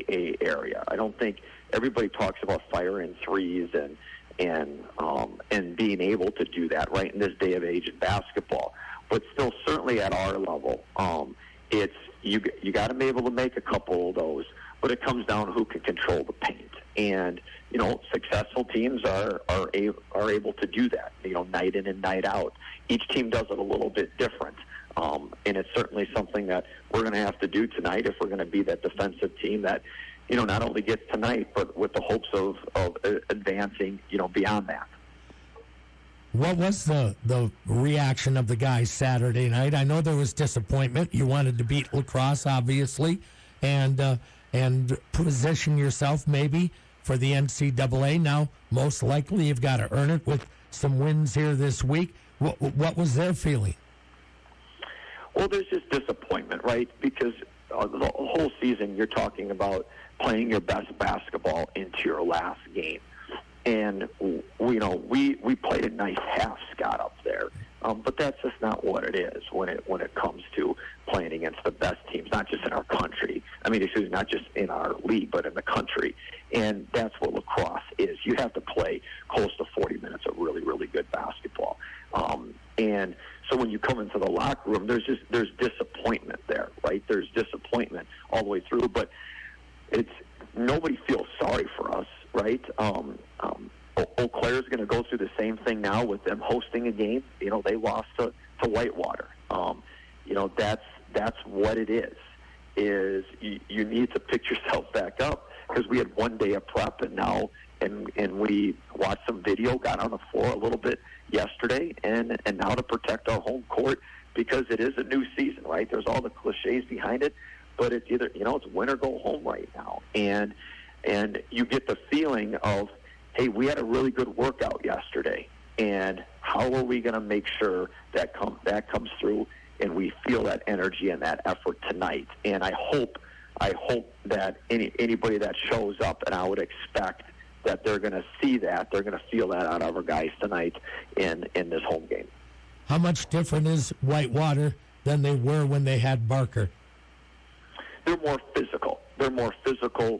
area. I don't think everybody talks about firing threes and being able to do that right in this day of age in basketball. But still, certainly at our level, it's you got to be able to make a couple of those. But it comes down to who can control the paint. And, successful teams are able to do that, night in and night out. Each team does it a little bit different. And it's certainly something that we're going to have to do tonight if we're going to be that defensive team that, not only gets tonight, but with the hopes of advancing, beyond that. What was the reaction of the guys Saturday night? I know there was disappointment. You wanted to beat La Crosse, obviously, and position yourself maybe for the NCAA. Now, most likely you've got to earn it with some wins here this week. What was their feeling? Well, there's just disappointment, right? Because the whole season you're talking about playing your best basketball into your last game. And, we played a nice half, Scott, up there. But that's just not what it is when it comes to playing against the best teams, not just in our country. Not just in our league, but in the country. And that's what lacrosse is. You have to play close to 40 minutes of really, really good basketball. And so when you come into the locker room, there's disappointment there, right? There's disappointment all the way through, but nobody feels sorry for us, right? Eau Claire's going to go through the same thing now with them hosting a game. They lost to Whitewater. That's what it is you need to pick yourself back up, because we had one day of prep and we watched some video, got on the floor a little bit yesterday, and now to protect our home court, because it is a new season, right? There's all the cliches behind it, but it's either, it's win or go home right now. And you get the feeling of, hey, we had a really good workout yesterday, and how are we going to make sure that comes through and we feel that energy and that effort tonight? And I hope that anybody that shows up, and I would expect that they're going to see that, they're going to feel that out of our guys tonight in this home game. How much different is Whitewater than they were when they had Barker? They're more physical.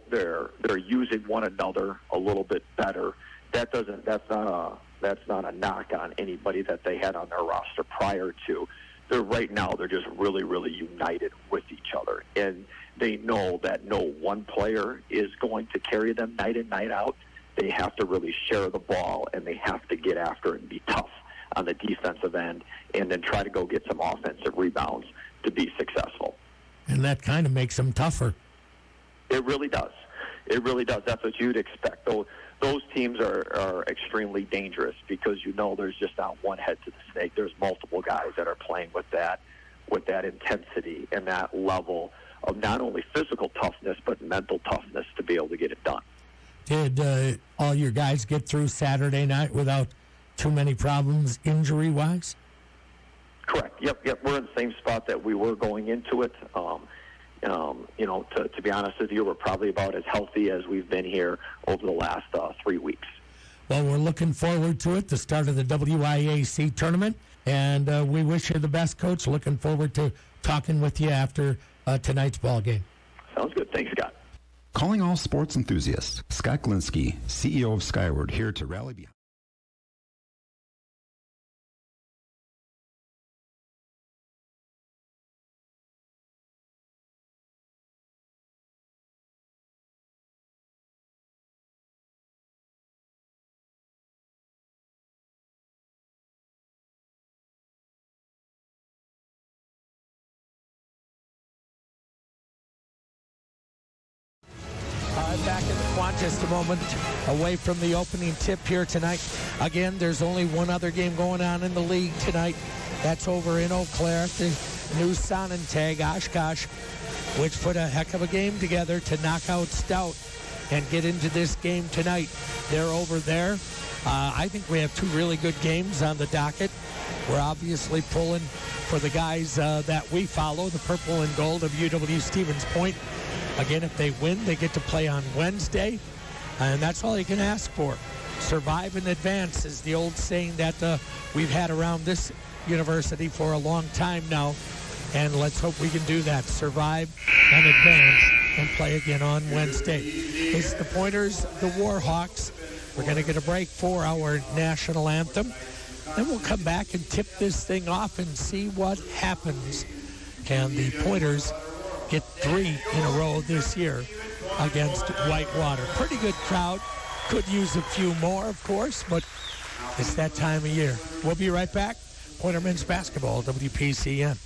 They're using one another a little bit better. That's not a knock on anybody that they had on their roster prior to. They're just really, really united with each other, and they know that no one player is going to carry them night in, night out. They have to really share the ball, and they have to get after it and be tough on the defensive end, and then try to go get some offensive rebounds to be successful. And that kind of makes them tougher. It really does. That's what you'd expect. Those teams are extremely dangerous, because there's just not one head to the snake. There's multiple guys that are playing with that intensity and that level of not only physical toughness but mental toughness to be able to get it done. Did all your guys get through Saturday night without too many problems injury-wise? Correct. Yep. We're in the same spot that we were going into it. To be honest with you, we're probably about as healthy as we've been here over the last 3 weeks. Well, we're looking forward to it, the start of the WIAC tournament, and we wish you the best, Coach. Looking forward to talking with you after tonight's ball game. Sounds good. Thanks, Scott. Calling all sports enthusiasts, Scott Glinski, CEO of Skyward, here to rally behind. Back in the quad, just a moment away from the opening tip here tonight. Again, there's only one other game going on in the league tonight. That's over in Eau Claire, the new Sonnentag Oshkosh, which put a heck of a game together to knock out Stout and get into this game tonight. They're over there. I think we have two really good games on the docket. We're obviously pulling for the guys that we follow, the purple and gold of UW-Stevens Point. Again, if they win, they get to play on Wednesday, and that's all you can ask for. Survive and advance is the old saying that we've had around this university for a long time now, and let's hope we can do that. Survive and advance and play again on Wednesday. It's the Pointers, the Warhawks. We're going to get a break for our national anthem. Then we'll come back and tip this thing off and see what happens. Can the Pointers get 3 in a row this year against Whitewater? Pretty good crowd. Could use a few more, of course, but it's that time of year. We'll be right back. Pointer men's basketball, WPCN.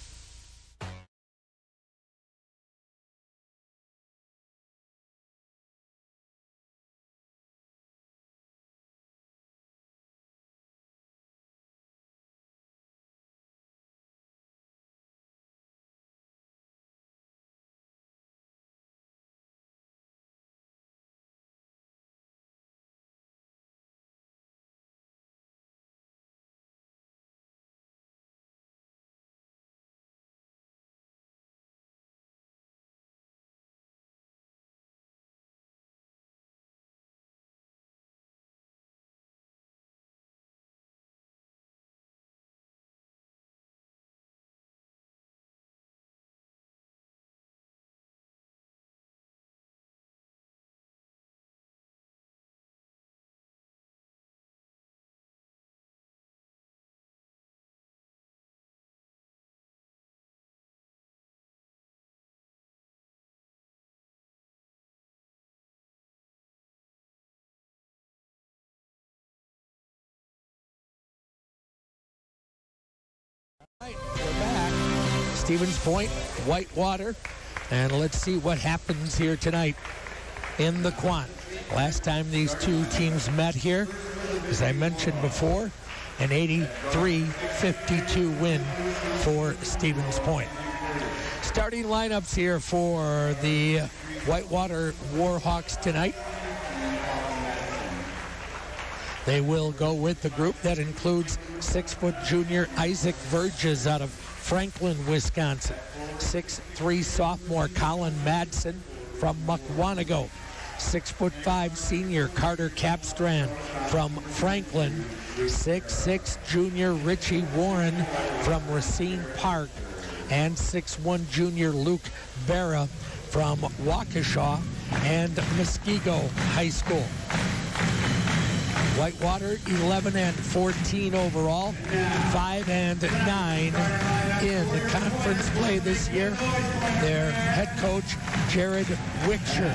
Right, we're back. Stevens Point, Whitewater, and let's see what happens here tonight in the Quant. Last time these two teams met here, as I mentioned before, an 83-52 win for Stevens Point. Starting lineups here for the Whitewater Warhawks tonight. They will go with the group that includes 6-foot junior Isaac Verges out of Franklin, Wisconsin. 6'3" sophomore Colin Madsen from Mukwanago. 6'5" senior Carter Capstrand from Franklin. 6'6" junior Richie Warren from Racine Park. And 6'1" junior Luke Barra from Waukesha and Muskego High School. Whitewater 11-14 overall, 5-9 in the conference play this year. Their head coach, Jared Wickshire.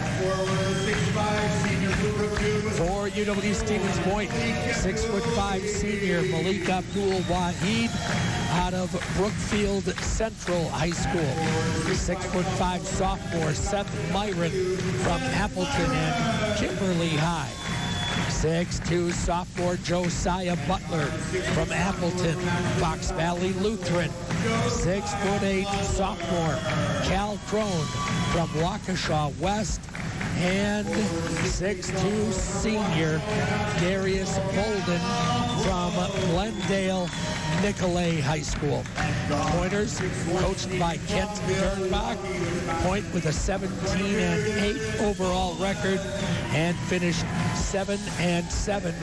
For UW Stevens Point, 6'5" senior Malik Abdul Wahid out of Brookfield Central High School. 6'5" sophomore Seth Myron from Appleton and Kimberly High. 6'2" sophomore Josiah Butler from Appleton, Fox Valley Lutheran. 6'8" sophomore Cal Crone from Waukesha West. And 6'2" senior Darius Bolden from Glendale Nicolay High School. Pointers coached by Kent Dernbach. Point with a 17-8 overall record and finished 7-7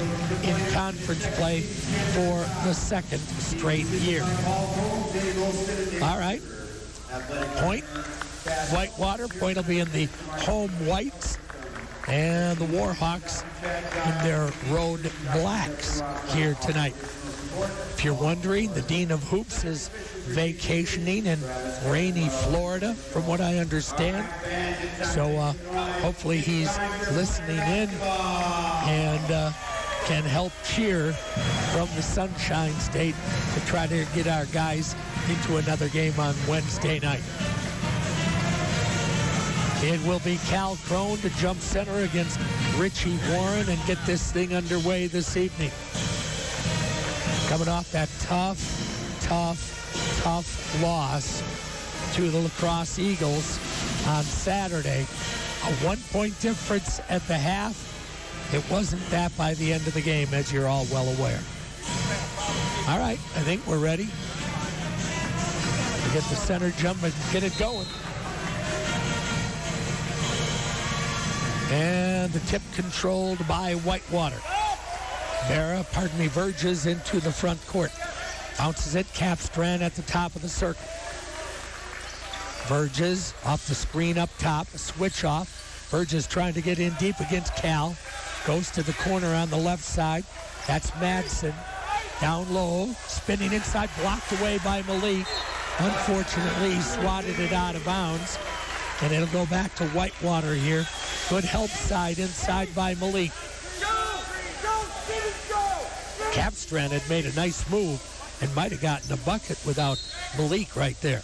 in conference play for the second straight year. All right. Point, Whitewater. Point will be in the home whites, and the Warhawks in their road blacks here tonight. If you're wondering, the Dean of Hoops is vacationing in rainy Florida, from what I understand. So hopefully he's listening in and can help cheer from the Sunshine State to try to get our guys into another game on Wednesday night. It will be Cal Crone to jump center against Richie Warren and get this thing underway this evening. Coming off that tough loss to the Lacrosse Eagles on Saturday. A 1-point difference at the half. It wasn't that by the end of the game, as you're all well aware. All right, I think we're ready to get the center jump and get it going. And the tip controlled by Whitewater. Verges into the front court. Bounces it, Capstrand at the top of the circle. Verges off the screen up top, a switch off. Verges trying to get in deep against Cal. Goes to the corner on the left side. That's Madsen. Down low, spinning inside, blocked away by Malik. Unfortunately, he swatted it out of bounds. And it'll go back to Whitewater here. Good help side inside by Malik. Capstrand had made a nice move and might have gotten a bucket without Malik right there.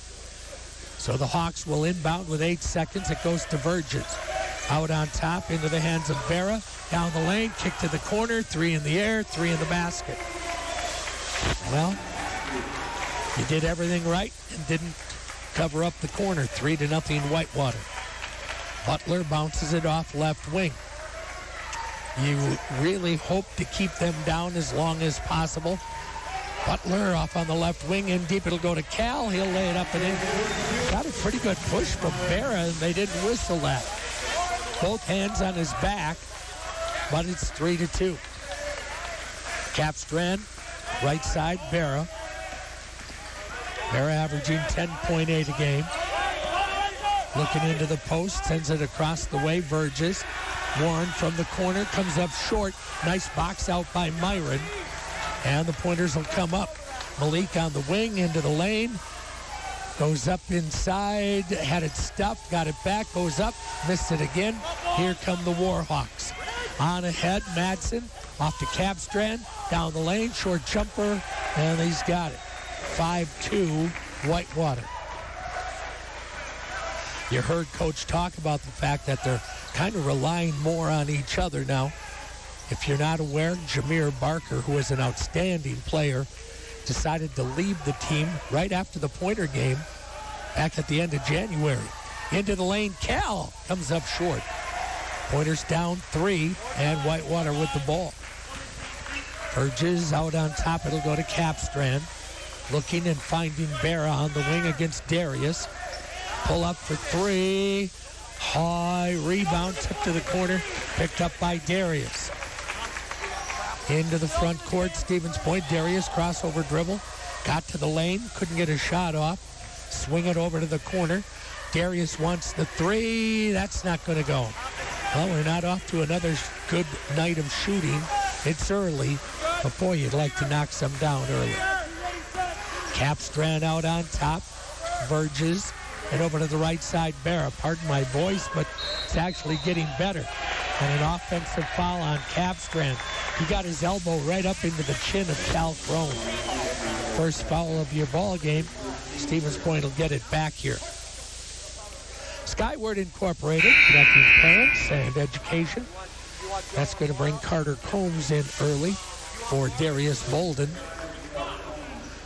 So the Hawks will inbound with 8 seconds. It goes to Verges. Out on top into the hands of Berra. Down the lane, kick to the corner, 3 in the air, 3 in the basket. Well, you did everything right and didn't cover up the corner. 3-0 Whitewater. Butler bounces it off left wing. You really hope to keep them down as long as possible. Butler off on the left wing, in deep. It'll go to Cal. He'll lay it up and in. Got a pretty good push from Berra, and they didn't whistle that. Both hands on his back, but it's 3-2. Capstrand, right side, Berra. Berra averaging 10.8 a game. Looking into the post, sends it across the way. Verges. Warren from the corner, comes up short. Nice box out by Myron. And the pointers will come up. Malik on the wing, into the lane. Goes up inside, had it stuffed, got it back, goes up, missed it again. Here come the Warhawks. On ahead, Madsen, off to Capstrand, down the lane, short jumper, and he's got it. 5-2, Whitewater. You heard Coach talk about the fact that they're kind of relying more on each other now. If you're not aware, Jameer Barker, who is an outstanding player, decided to leave the team right after the Pointer game back at the end of January. Into the lane, Cal comes up short. Pointers down 3, and Whitewater with the ball. Verges out on top. It'll go to Capstrand. Looking and finding Berra on the wing against Darius. Pull up for 3. High rebound, tip to the corner, picked up by Darius. Into the front court, Stevens Point. Darius crossover dribble, got to the lane, couldn't get a shot off. Swing it over to the corner. Darius wants the 3. That's not going to go. Well, we're not off to another good night of shooting. It's early, but boy, you'd like to knock some down early. Capstrand out on top. Verges. And over to the right side, Berra. Pardon my voice, but it's actually getting better. And an offensive foul on Capstrand. He got his elbow right up into the chin of Cal Crone. First foul of your ball game. Stevens Point will get it back here. Skyward Incorporated, connecting parents and education. That's going to bring Carter Combs in early for Darius Bolden.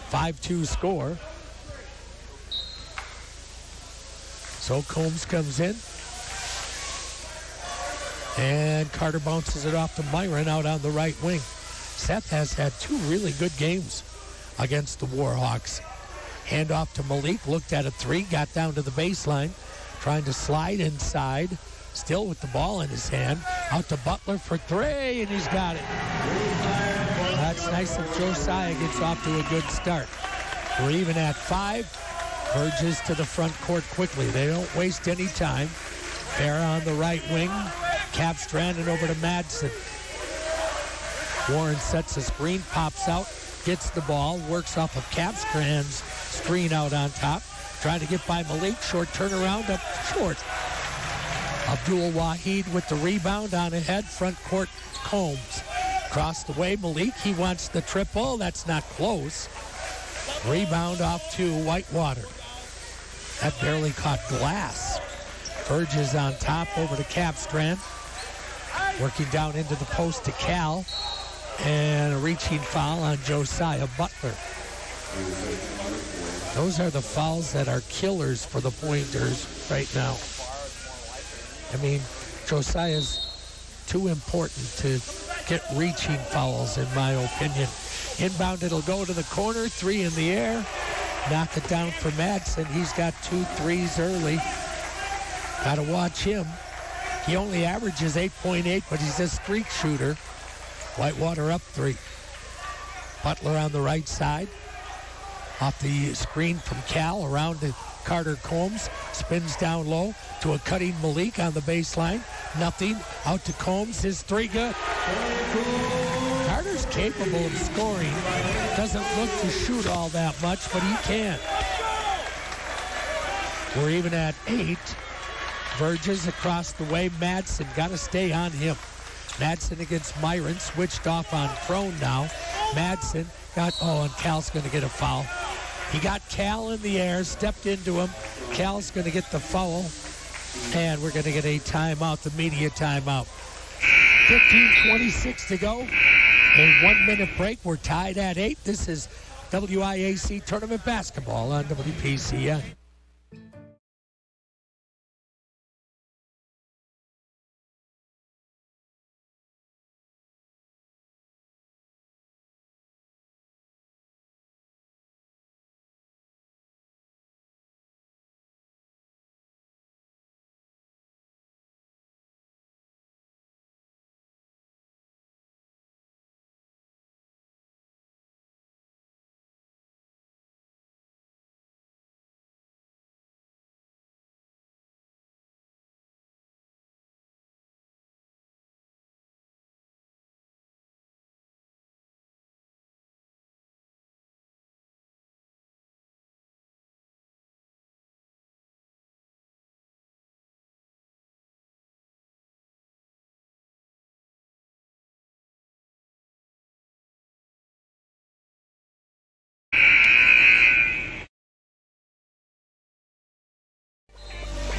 5-2 score. So Combs comes in. And Carter bounces it off to Myron out on the right wing. Seth has had 2 really good games against the Warhawks. Hand off to Malik, looked at a 3, got down to the baseline, trying to slide inside, still with the ball in his hand. Out to Butler for 3, and he's got it. That's nice if Josiah gets off to a good start. We're even at 5. Verges to the front court quickly. They don't waste any time. Berra on the right wing. Capstrand and over to Madsen. Warren sets a screen, pops out, gets the ball, works off of Capstrand's screen out on top. Trying to get by Malik. Short turnaround up short. Abdul Wahid with the rebound on ahead. Front court, Combs. Across the way, Malik. He wants the triple. That's not close. Rebound off to Whitewater. That barely caught glass. Verges on top over to Capstrand. Working down into the post to Cal. And a reaching foul on Josiah Butler. Those are the fouls that are killers for the Pointers right now. I mean, Josiah's too important to get reaching fouls, in my opinion. Inbound, it'll go to the corner. 3 in the air. Knock it down for Madsen. He's got 2 threes early. Got to watch him. He only averages 8.8, but he's a streak shooter. Whitewater up 3. Butler on the right side. Off the screen from Cal, around to Carter Combs spins down low to a cutting Malik on the baseline. Nothing. Out to Combs. His three good. Carter's capable of scoring. Doesn't look to shoot all that much, but he can. We're even at 8. Verges across the way. Madsen got to stay on him. Madsen against Myron. Switched off on Crone now. Madsen got, and Cal's going to get a foul. He got Cal in the air, stepped into him. Cal's going to get the foul. And we're going to get a timeout, the media timeout. 15:26 to go. A 1-minute break. We're tied at 8. This is WIAC Tournament Basketball on WPCN.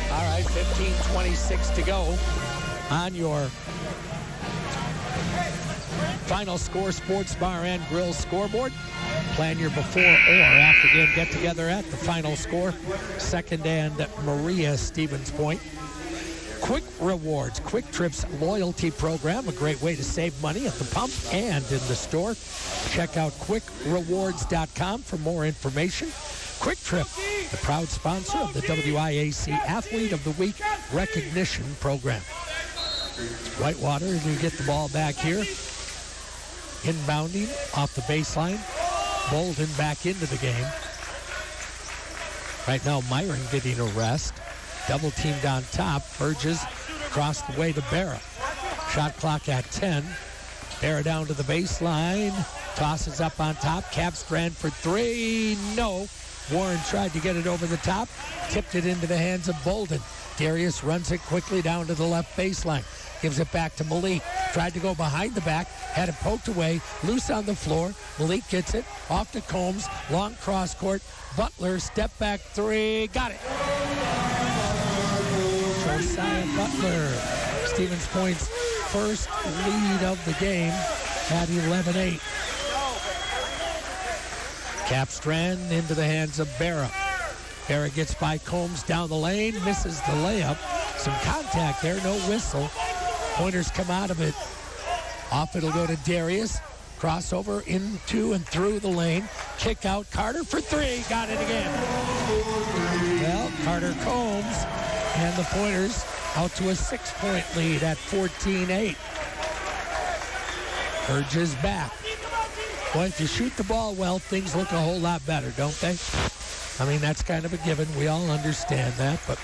All right, 15:26 to go on your Final Score Sports Bar and Grill scoreboard. Plan your before or after game get together at the Final Score, 2nd and Maria Stevens Point. Quick Rewards, Quick Trip's loyalty program, a great way to save money at the pump and in the store. Check out quickrewards.com for more information. Quick Trip, the proud sponsor of the WIAC Athlete of the Week recognition program. Whitewater, as we get the ball back here. Inbounding off the baseline. Bolden back into the game. Right now, Myron getting a rest. Double teamed on top. Burgess across the way to Barra. Shot clock at 10. Barra down to the baseline. Tosses up on top. Capstrand for 3. No. Warren tried to get it over the top. Tipped it into the hands of Bolden. Darius runs it quickly down to the left baseline. Gives it back to Malik. Tried to go behind the back. Had it poked away. Loose on the floor. Malik gets it. Off to Combs. Long cross court. Butler, step back 3. Got it. Josiah Butler. Stevens Point's first lead of the game at 11-8. Capstrand into the hands of Barra. Barra gets by Combs down the lane. Misses the layup. Some contact there. No whistle. Pointers come out of it. Off it'll go to Darius. Crossover into and through the lane. Kick out. Carter for 3. Got it again. Well, Carter Combs and the Pointers out to a 6-point lead at 14-8. Burgess back. Boy, if you shoot the ball well, things look a whole lot better, don't they? I mean, that's kind of a given. We all understand that, but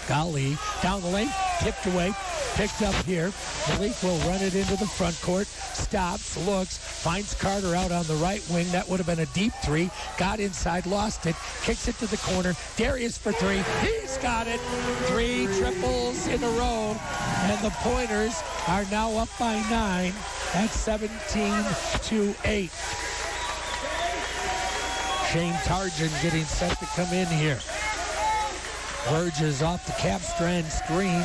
golly. Down the lane, tipped away, picked up here. Malik will run it into the front court. Stops, looks, finds Carter out on the right wing. That would have been a deep 3. Got inside, lost it, kicks it to the corner. Darius for 3. He's got it. 3 triples in a row. And the Pointers are now up by 9 at 17-8. Shane Tarjan getting set to come in here. Burgess off the Capstrand screen.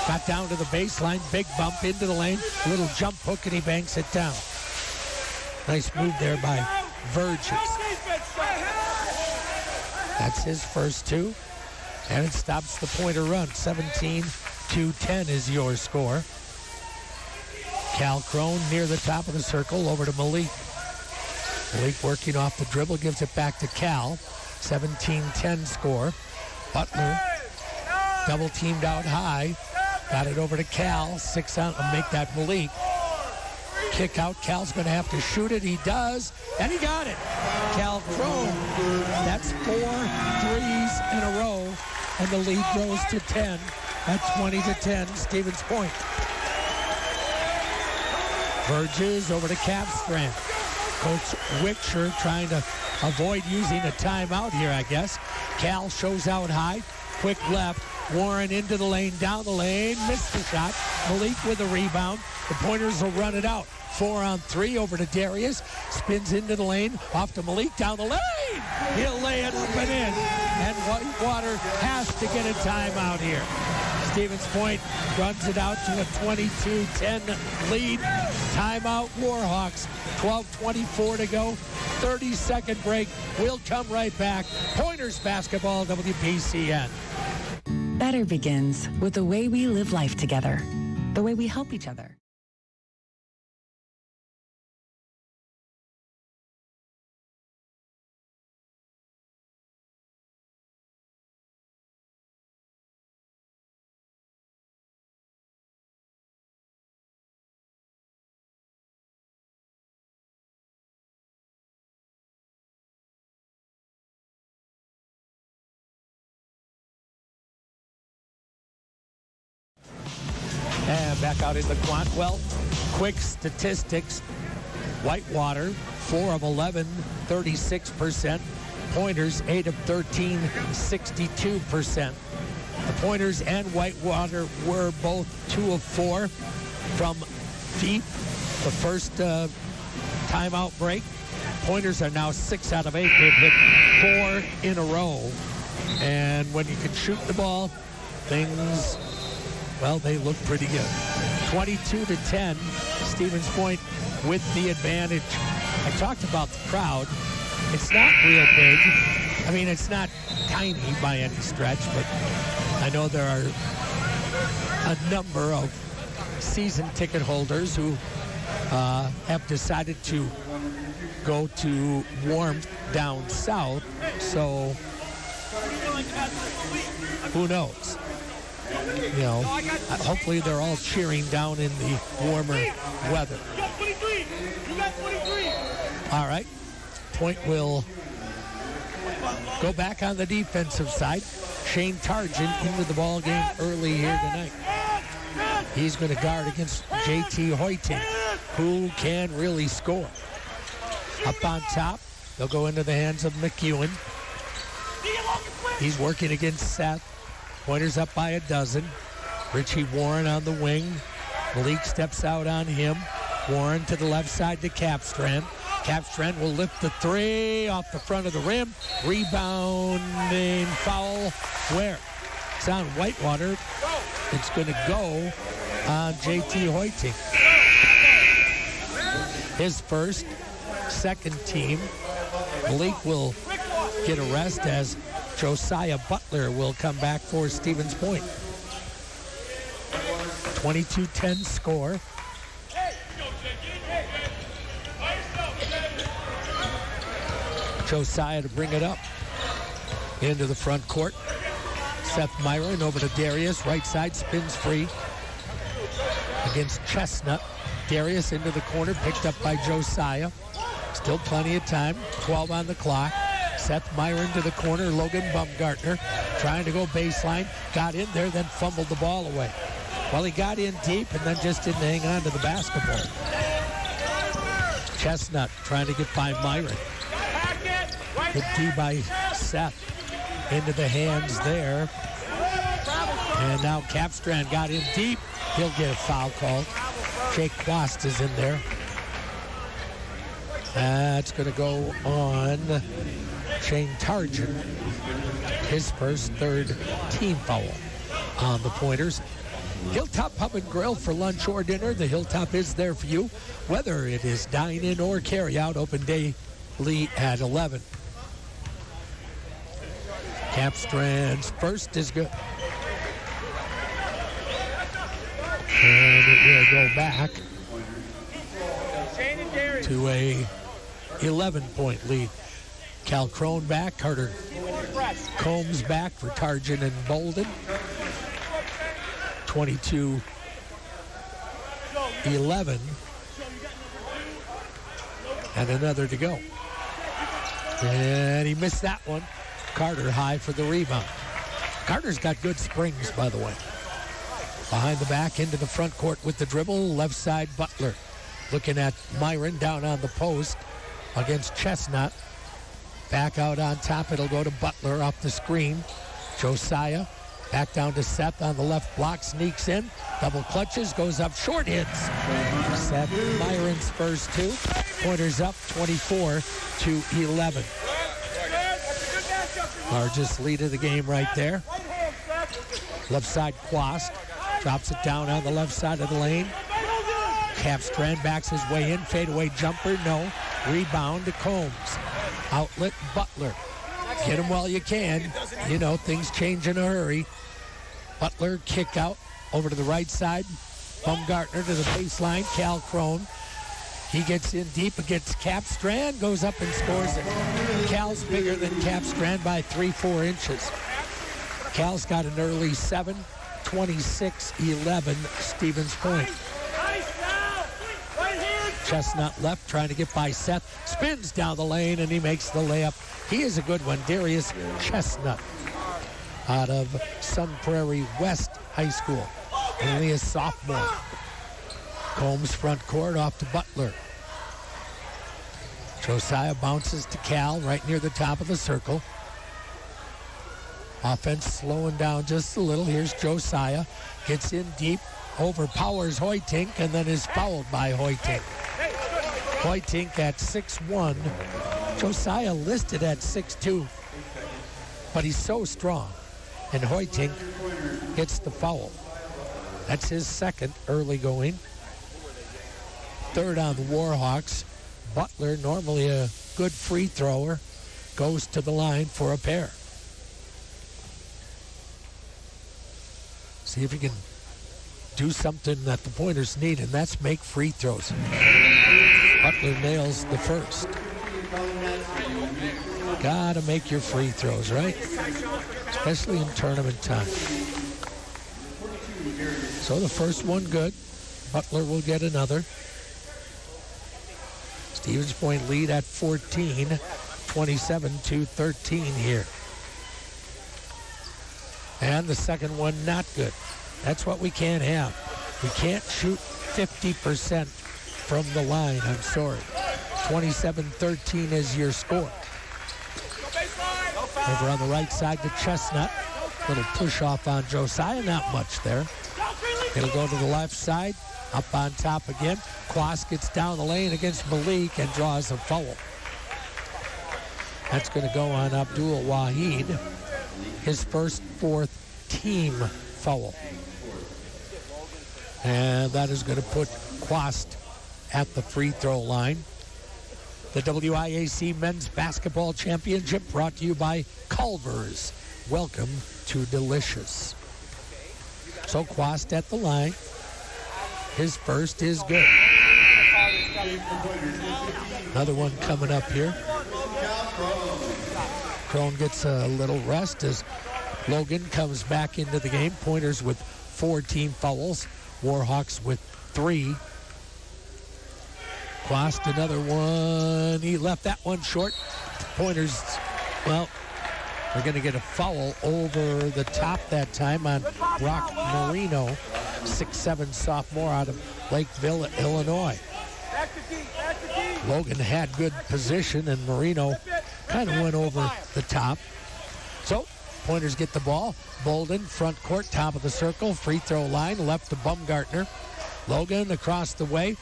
Got down to the baseline. Big bump into the lane. A little jump hook, and he banks it down. Nice move there by Burgess. That's his first 2. And it stops the Pointer run. 17-10 is your score. Cal Crone near the top of the circle. Over to Malik. Malik working off the dribble. Gives it back to Cal. 17-10 score. Butler double teamed out high. Got it over to Cal. 6 out and make that Malik. Kick out. Cal's going to have to shoot it. He does, and he got it. Cal Crone, that's 4 threes in a row, and the lead grows to 10 at 20-10, Stevens Point. Verges over to Capstrand. Coach Wicksher trying to avoid using a timeout here, I guess. Cal shows out high. Quick left. Warren into the lane, down the lane. Missed the shot. Malik with a rebound. The Pointers will run it out. 4-on-3 over to Darius. Spins into the lane. Off to Malik, down the lane. He'll lay it up and in. And Whitewater has to get a timeout here. Stevens Point runs it out to a 22-10 lead. Timeout Warhawks. 12:24 to go. 30-second break. We'll come right back. Pointers basketball, WPCN. Better begins with the way we live life together, the way we help each other. And back out in the quant. Well, quick statistics. Whitewater, 4 of 11, 36%. Pointers, 8 of 13, 62%. The Pointers and Whitewater were both 2 of 4 from deep. The first timeout break. Pointers are now 6 out of 8. They've hit 4 in a row. And when you can shoot the ball, things, well, they look pretty good. 22-10, Stevens Point with the advantage. I talked about the crowd. It's not real big. I mean, it's not tiny by any stretch, but I know there are a number of season ticket holders who have decided to go to warmth down south, so who knows? You know, hopefully they're all cheering down in the warmer weather. All right, Point will go back on the defensive side. Shane Targent into the ball game early here tonight. He's going to guard against JT Hoyting, who can really score. Up on top, they'll go into the hands of McEwen. He's working against Seth. Pointers up by 12. Richie Warren on the wing. Malik steps out on him. Warren to the left side to Capstrand. Capstrand will lift the 3 off the front of the rim. Rebounding foul. Where? It's on Whitewater. It's going to go on JT Hoyting. His first, second team. Malik will get a rest as Josiah Butler will come back for Stevens Point. 22-10 score. Josiah to bring it up into the front court. Seth Myron over to Darius. Right side, spins free against Chestnut. Darius into the corner, picked up by Josiah. Still plenty of time. 12 on the clock. Seth Myron to the corner. Logan Baumgartner trying to go baseline. Got in there, then fumbled the ball away. Well, he got in deep and then just didn't hang on to the basketball. Chestnut trying to get by Myron. Good D by Seth. Into the hands there. And now Capstrand got in deep. He'll get a foul called. Jake Quast is in there. That's going to go on Shane Targent. His first, third team foul on the Pointers. Hilltop Pub and Grill for lunch or dinner. The Hilltop is there for you, whether it is dine-in or carry-out. Open daily at 11. Capstrand's first is good. And it will go back to a 11-point lead. Cal Crone back, Carter Combs back for Targent and Bolden. 22-11 And another to go. And he missed that one. Carter high for the rebound. Carter's got good springs, by the way. Behind the back, into the front court with the dribble. Left side, Butler. Looking at Myron down on the post against Chestnut. Back out on top. It'll go to Butler off the screen. Josiah back down to Seth on the left block. Sneaks in. Double clutches. Goes up short. Hits. Seth Myron's first two. Pointers up 24-11. Largest lead of the game right there. Left side, Quast. Drops it down on the left side of the lane. Capstrand backs his way in. Fadeaway jumper, no. Rebound to Combs. Outlet, Butler. Get him while you can. You know, things change in a hurry. Butler, kick out over to the right side. Baumgartner to the baseline. Cal Crone. He gets in deep against Capstrand, goes up and scores it. Cal's bigger than Capstrand by 3-4 inches. Cal's got an early 7, 26-11, Stevens Point. Chestnut left, trying to get by Seth. Spins down the lane, and he makes the layup. He is a good one. Darius Chestnut out of Sun Prairie West High School. Only a sophomore. Combs front court off to Butler. Josiah bounces to Cal right near the top of the circle. Offense slowing down just a little. Here's Josiah. Gets in deep, overpowers Hoytink, and then is fouled by Hoytink. Hoytink at 6'1". Josiah listed at 6'2", but he's so strong. And Hoytink gets the foul. That's his second early going. Third on the Warhawks. Butler, normally a good free thrower, goes to the line for a pair. See if he can do something that the Pointers need, and that's make free throws. Butler nails the first. Gotta make your free throws, right? Especially in tournament time. So the first one good. Butler will get another. Stevens Point lead at 14, 27-13 here. And the second one not good. That's what we can't have. We can't shoot 50% from the line, I'm sorry. 27-13 is your score. Over on the right side to Chestnut. Little push off on Josiah, not much there. It'll go to the left side. Up on top again. Quast gets down the lane against Malik and draws a foul. That's going to go on Abdul Wahid. His first fourth team foul. And that is going to put Quast at the free throw line. The WIAC Men's Basketball Championship brought to you by Culver's. Welcome to Delicious. So Quast at the line. His first is good. Another one coming up here. Crone gets a little rest as Logan comes back into the game. Pointers with 4 team fouls. Warhawks with 3. Quast another one. He left that one short. Pointers, well, they're going to get a foul over the top that time on Brock Marino. 6'7" sophomore out of Lakeville, Illinois. Logan had good position, and Marino kind of went over the top. So, Pointers get the ball. Bolden, front court, top of the circle, free throw line, left to Baumgartner. Logan across the way.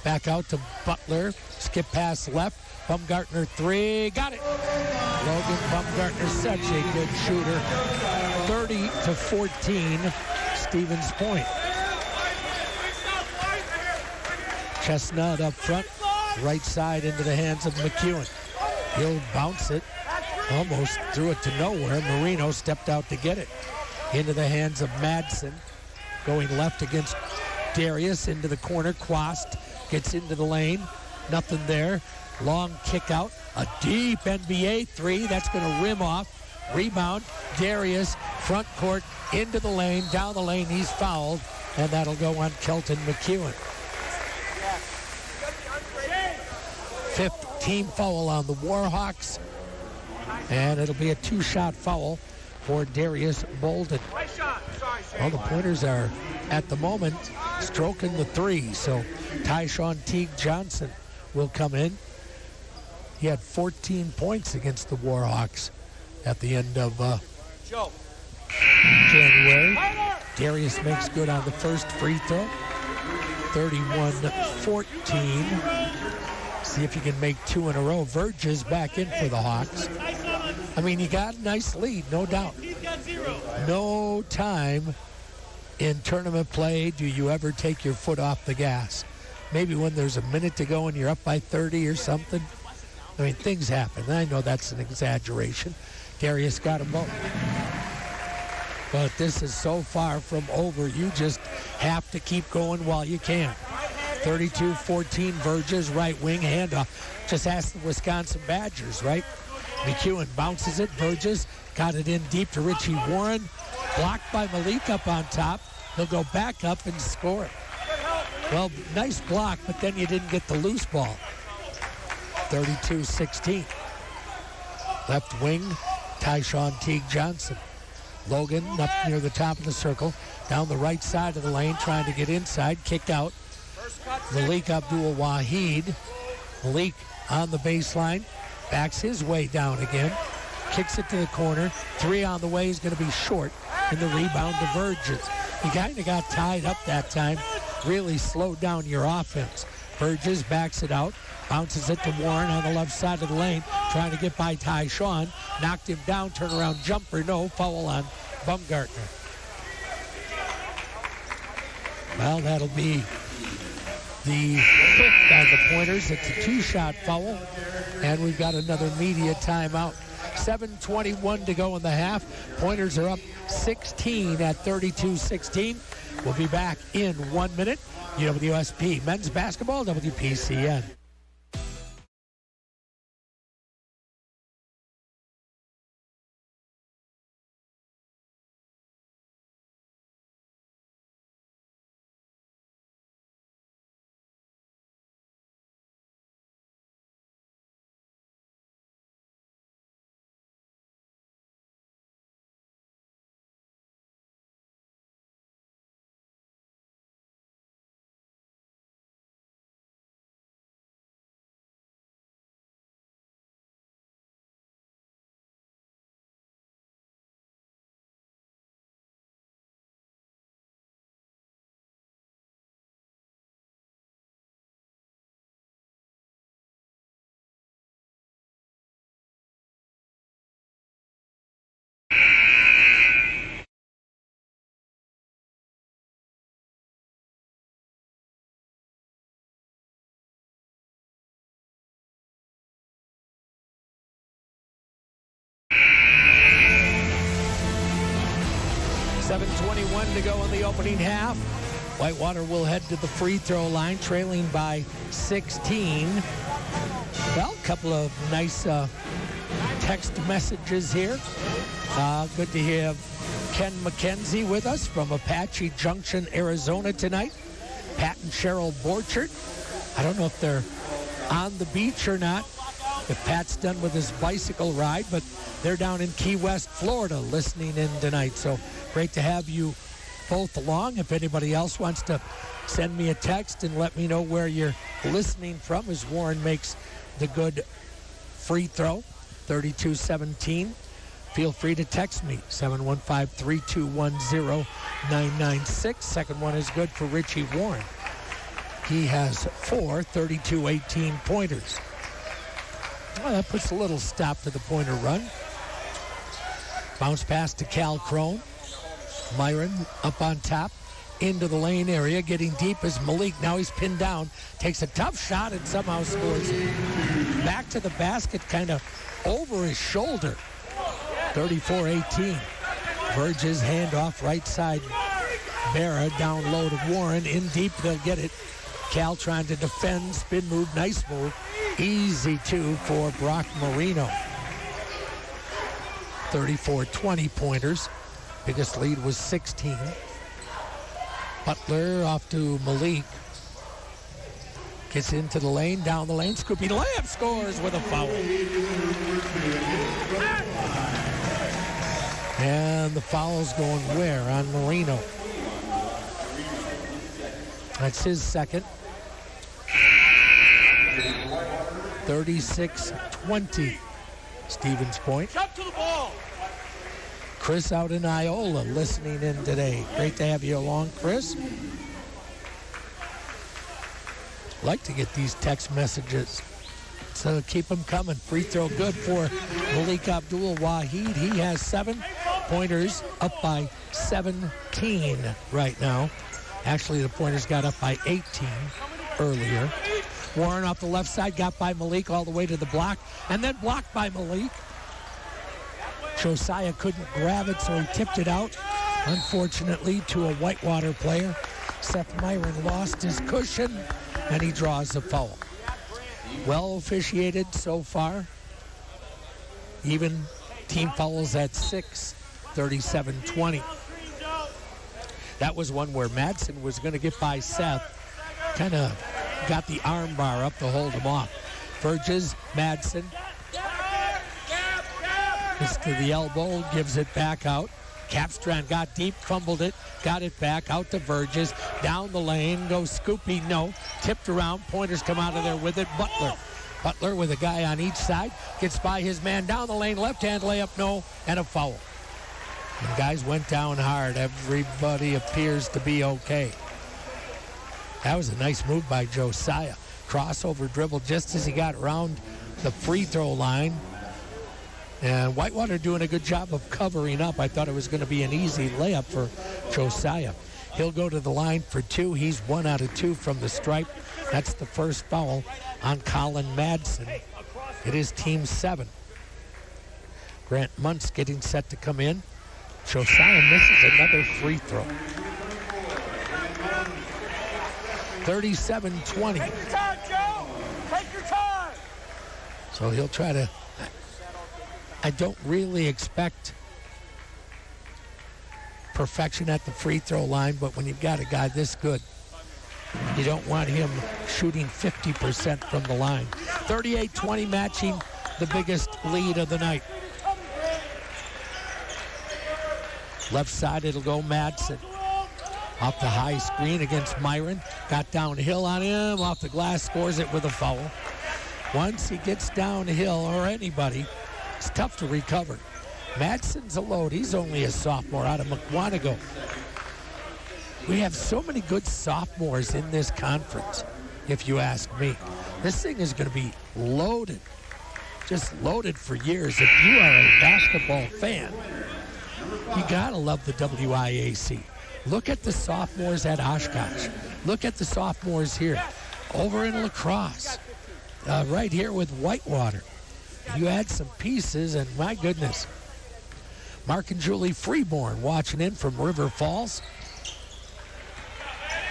Back out to Butler. Skip pass left. Baumgartner 3. Got it. Logan Baumgartner, such a good shooter. 30-14. Stevens Point. Chestnut up front, right side into the hands of McEwen. He'll bounce it, almost threw it to nowhere. Marino stepped out to get it. Into the hands of Madsen, going left against Darius, into the corner. Quast gets into the lane, nothing there. Long kick out, a deep NBA 3, that's going to rim off. Rebound, Darius, front court, into the lane, down the lane, he's fouled, and that'll go on Kelton McEwen. 5th team foul on the Warhawks. And it'll be a 2-shot foul for Darius Bolden. Well, the Pointers are, at the moment, stroking the 3. So Tyshawn Teague Johnson will come in. He had 14 points against the Warhawks at the end of January. Darius makes good on the first free throw. 31-14. See if you can make 2 in a row. Verge is back in for the Hawks. I mean, you got a nice lead, no doubt. No time in tournament play do you ever take your foot off the gas. Maybe when there's a minute to go and you're up by 30 or something. I mean, things happen. I know that's an exaggeration. Darius got them both. But this is so far from over. You just have to keep going while you can. 32-14, Verge's right wing handoff. Just ask the Wisconsin Badgers, right? McEwen bounces it. Verge's got it in deep to Richie Warren. Blocked by Malik up on top. He'll go back up and score it. Well, nice block, but then you didn't get the loose ball. 32-16. Left wing, Tyshawn Teague Johnson. Logan up near the top of the circle. Down the right side of the lane, trying to get inside. Kicked out. Malik Abdul-Wahid. Malik on the baseline. Backs his way down again. Kicks it to the corner. 3 on the way is going to be short. And the rebound diverges. You kind of got tied up that time. Really slowed down your offense. Verges backs it out. Bounces it to Warren on the left side of the lane. Trying to get by Tyshawn. Knocked him down. Turnaround jumper. No. Foul on Baumgartner. Well, that'll be the 5th on the Pointers. It's a 2-shot foul. And we've got another media timeout. 7:21 to go in the half. Pointers are up 16 at 32-16. We'll be back in 1 minute. UWSP men's basketball, WPCN. .21 to go in the opening half. Whitewater will head to the free throw line, trailing by 16. Well, a couple of nice text messages here. Good to have Ken McKenzie with us from Apache Junction, Arizona tonight. Pat and Cheryl Borchert. I don't know if they're on the beach or not, if Pat's done with his bicycle ride, but they're down in Key West, Florida, listening in tonight. So great to have you both along. If anybody else wants to send me a text and let me know where you're listening from as Warren makes the good free throw, 32-17. Feel free to text me, 715-321-0996. Second one is good for Richie Warren. He has 4 32-18 pointers. Well, that puts a little stop to the pointer run. Bounce pass to Cal Crone. Myron up on top, into the lane area, getting deep is Malik. Now he's pinned down, takes a tough shot and somehow scores it. Back to the basket, kind of over his shoulder. 34-18. Verge's handoff, right side. Barra down low to Warren. In deep, they'll get it. Cal trying to defend, spin move, nice move. Easy two for Brock Marino. 34-20 pointers. Biggest lead was 16. Butler off to Malik. Gets into the lane, down the lane. Scoopy layup, scores with a foul. And the foul's going where? On Marino. That's his second. 36-20. Stevens Point. Jump to the ball. Chris out in Iola listening in today. Great to have you along, Chris. Like to get these text messages, so keep them coming. Free throw good for Malik Abdul-Wahid. He has 7 pointers, up by 17 right now. Actually, the Pointers got up by 18 earlier. Warren off the left side, got by Malik all the way to the block, and then blocked by Malik. Josiah couldn't grab it, so he tipped it out, unfortunately, to a Whitewater player. Seth Myron lost his cushion, and he draws the foul. Well officiated so far. Even team fouls at 6, 37-20. That was one where Madsen was going to get by Seth. Kind of got the arm bar up to hold him off. Burgess, Madsen. Gets to the elbow, gives it back out. Capstrand got deep, fumbled it, got it back out to Burgess. Down the lane, goes Scoopy, no. Tipped around, Pointers come out of there with it. Butler with a guy on each side. Gets by his man down the lane, left-hand layup, no, and a foul. The guys went down hard. Everybody appears to be okay. That was a nice move by Josiah. Crossover dribble just as he got around the free throw line. And Whitewater doing a good job of covering up. I thought it was going to be an easy layup for Josiah. He'll go to the line for 2. He's 1 out of 2 from the stripe. That's the first foul on Colin Madsen. It is team 7. Grant Muntz getting set to come in. Josiah misses another free throw. 37-20. Take your time, Joe. Take your time. So he'll try to... I don't really expect perfection at the free throw line, but when you've got a guy this good, you don't want him shooting 50% from the line. 38-20, matching the biggest lead of the night. Left side, it'll go Madsen. Off the high screen against Myron. Got downhill on him. Off the glass, scores it with a foul. Once he gets downhill, or anybody, it's tough to recover. Madsen's a load. He's only a sophomore out of McWanago. We have so many good sophomores in this conference, if you ask me. This thing is going to be loaded, just loaded for years. If you are a basketball fan, you got to love the WIAC. Look at the sophomores at Oshkosh. Look at the sophomores here. Over in lacrosse. Right here with Whitewater. You add some pieces, and my goodness. Mark and Julie Freeborn watching in from River Falls.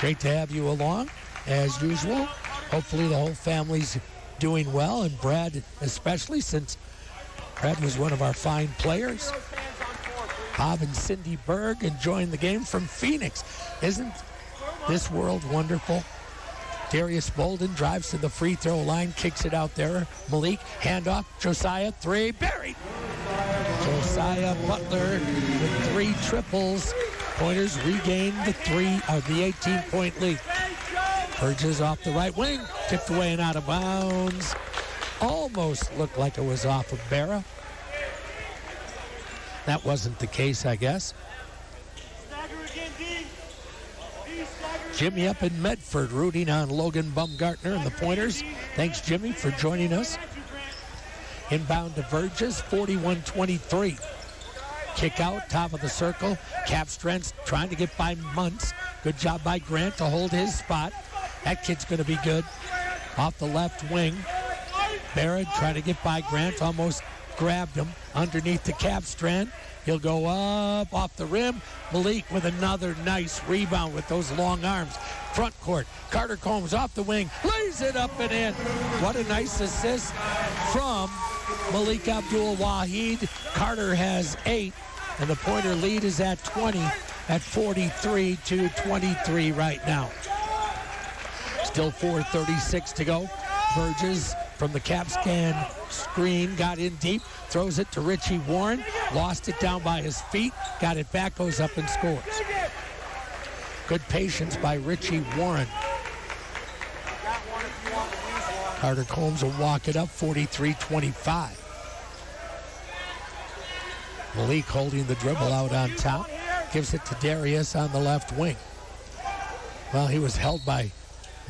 Great to have you along, as usual. Hopefully the whole family's doing well, and Brad especially, since Brad was one of our fine players. Bob and Cindy Berg enjoying the game from Phoenix. Isn't this world wonderful? Darius Bolden drives to the free throw line, kicks it out there. Malik, handoff, Josiah, 3, buried. Josiah Butler with 3 triples. Pointers regain the 18-point lead. Burgess off the right wing, tipped away and out of bounds. Almost looked like it was off of Barra. That wasn't the case, I guess. Jimmy up in Medford rooting on Logan Bumgartner and the Pointers. Thanks, Jimmy, for joining us. Inbound to Burgess, 41-23. Kick out, top of the circle. Capstrand trying to get by Muntz. Good job by Grant to hold his spot. That kid's going to be good. Off the left wing. Barrett trying to get by Grant, almost grabbed him underneath the Capstrand. He'll go up off the rim. Malik with another nice rebound with those long arms. Front court. Carter Combs off the wing. Lays it up and in. What a nice assist from Malik Abdul-Wahid. Carter has 8, and the Pointer lead is at 20 at 43-23 right now. Still 4:36 to go. Burgess from the Capstan screen, got in deep, throws it to Richie Warren, lost it down by his feet, got it back, goes up and scores. Good patience by Richie Warren. Carter Combs will walk it up, 43-25. Malik holding the dribble out on top, gives it to Darius on the left wing. Well, he was held by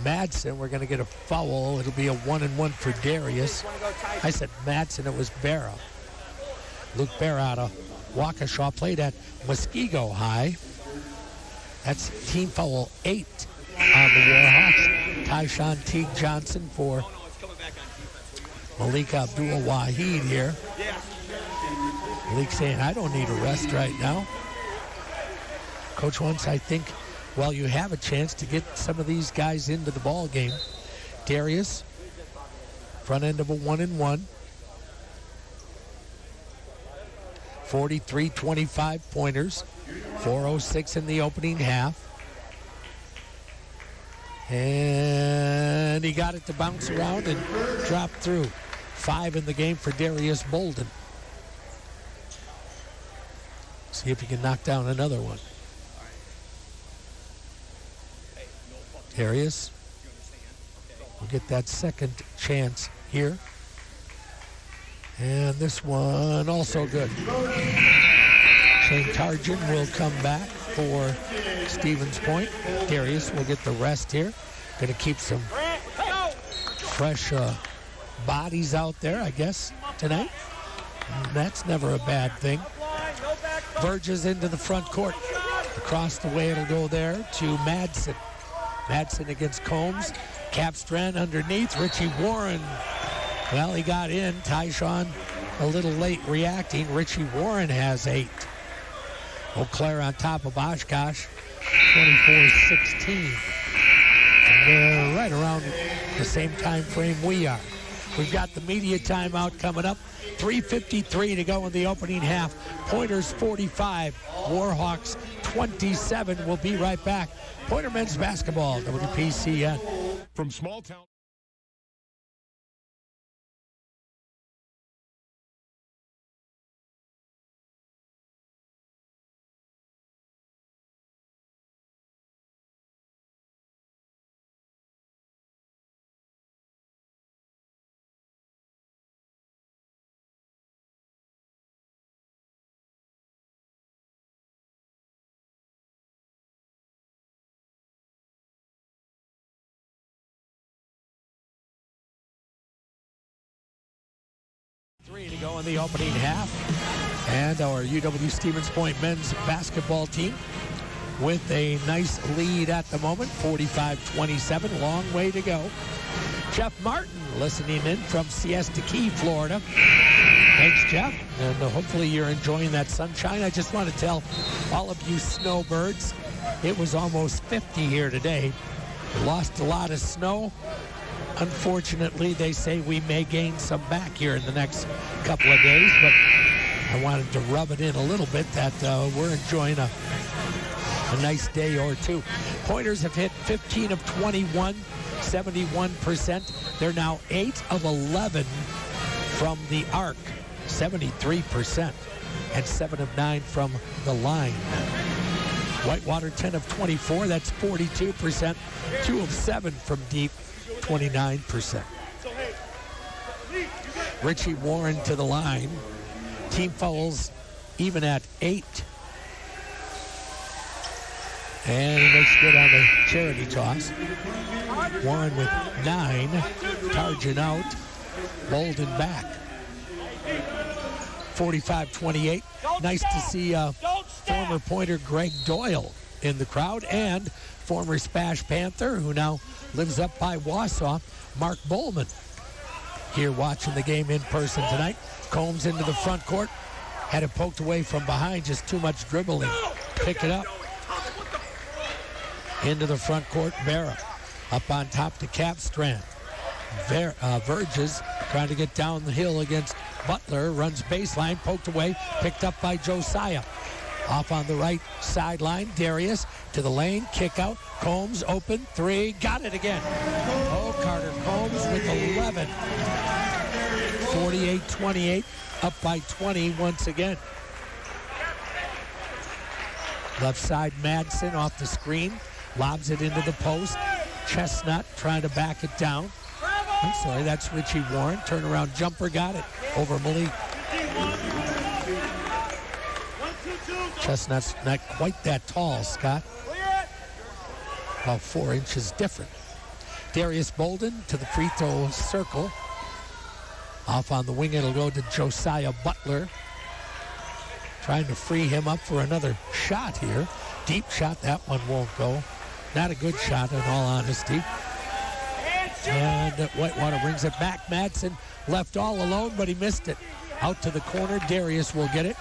Madsen. We're going to get a foul. It'll be a 1-and-1 for Darius. I said Madsen, it was Barra. Luke Barra out of Waukesha, played at Muskego High. That's team foul 8 on the Warhawks. Tyshawn Teague Johnson for Malik Abdul-Wahid here. Malik saying, I don't need a rest right now. Coach wants, I think, well, you have a chance to get some of these guys into the ball game. Darius, front end of a 1-and-1. 43-25 pointers. 4:06 in the opening half. And he got it to bounce around and drop through. 5 in the game for Darius Bolden. See if he can knock down another one. Darius will get that second chance here. And this one also good. Shane Tarjan will come back for Stevens Point. Darius will get the rest here. Going to keep some fresh bodies out there, I guess, tonight. That's never a bad thing. Burgess into the front court. Across the way it'll go there to Madsen. Madsen against Combs. Capstrand underneath. Richie Warren. Well, he got in. Tyshawn a little late reacting. Richie Warren has 8. Eau Claire on top of Oshkosh. 24-16. And they're right around the same time frame we are. We've got the media timeout coming up. 3:53 to go in the opening half. Pointers 45. Warhawks 27. We'll be right back. Pointer men's basketball, WPCN. From small town. To go in the opening half. And our UW Stevens Point men's basketball team with a nice lead at the moment, 45-27, long way to go. Jeff Martin listening in from Siesta Key, Florida. Thanks, Jeff, and hopefully you're enjoying that sunshine. I just want to tell all of you snowbirds, it was almost 50 here today. We lost a lot of snow. Unfortunately, they say we may gain some back here in the next couple of days, but I wanted to rub it in a little bit that we're enjoying a nice day or two. Pointers have hit 15 of 21, 71%. They're now 8 of 11 from the arc, 73%, and 7 of 9 from the line. Whitewater 10 of 24, that's 42%. 2 of 7 from deep, 29%. Richie Warren to the line. Team fouls even at 8. And he makes good on the charity toss. Warren with 9. Tarjan out. Bolden back. 45-28. Nice to see former Pointer Greg Doyle in the crowd, and former Spash Panther, who now lives up by Wausau, Mark Bowman, here watching the game in person tonight. Combs into the front court. Had it poked away from behind, just too much dribbling. Pick it up. Into the front court, Barra. Up on top to Capstrand. Verges trying to get down the hill against Butler. Runs baseline, poked away, picked up by Josiah. Off on the right sideline, Darius to the lane, kick out, Combs open, 3, got it again. Oh, Carter Combs with 11. 48-28, up by 20 once again. Left side, Madsen off the screen, lobs it into the post. Chestnut trying to back it down. I'm sorry, that's Richie Warren. Turnaround jumper, got it over Malik. Chestnut's not quite that tall, Scott. About 4 inches different. Darius Bolden to the free throw circle. Off on the wing, it'll go to Josiah Butler. Trying to free him up for another shot here. Deep shot, that one won't go. Not a good shot in all honesty. And Whitewater brings it back. Madsen left all alone, but he missed it. Out to the corner, Darius will get it.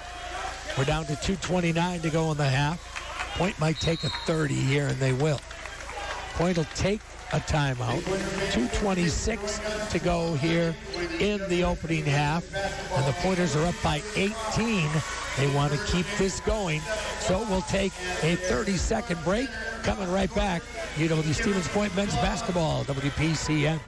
We're down to 2:29 to go in the half. Point might take a 30 here, and they will. Point will take a timeout. 2:26 to go here in the opening half. And the Pointers are up by 18. They want to keep this going. So we'll take a 30-second break. Coming right back, UW Stevens Point men's basketball, WPCN.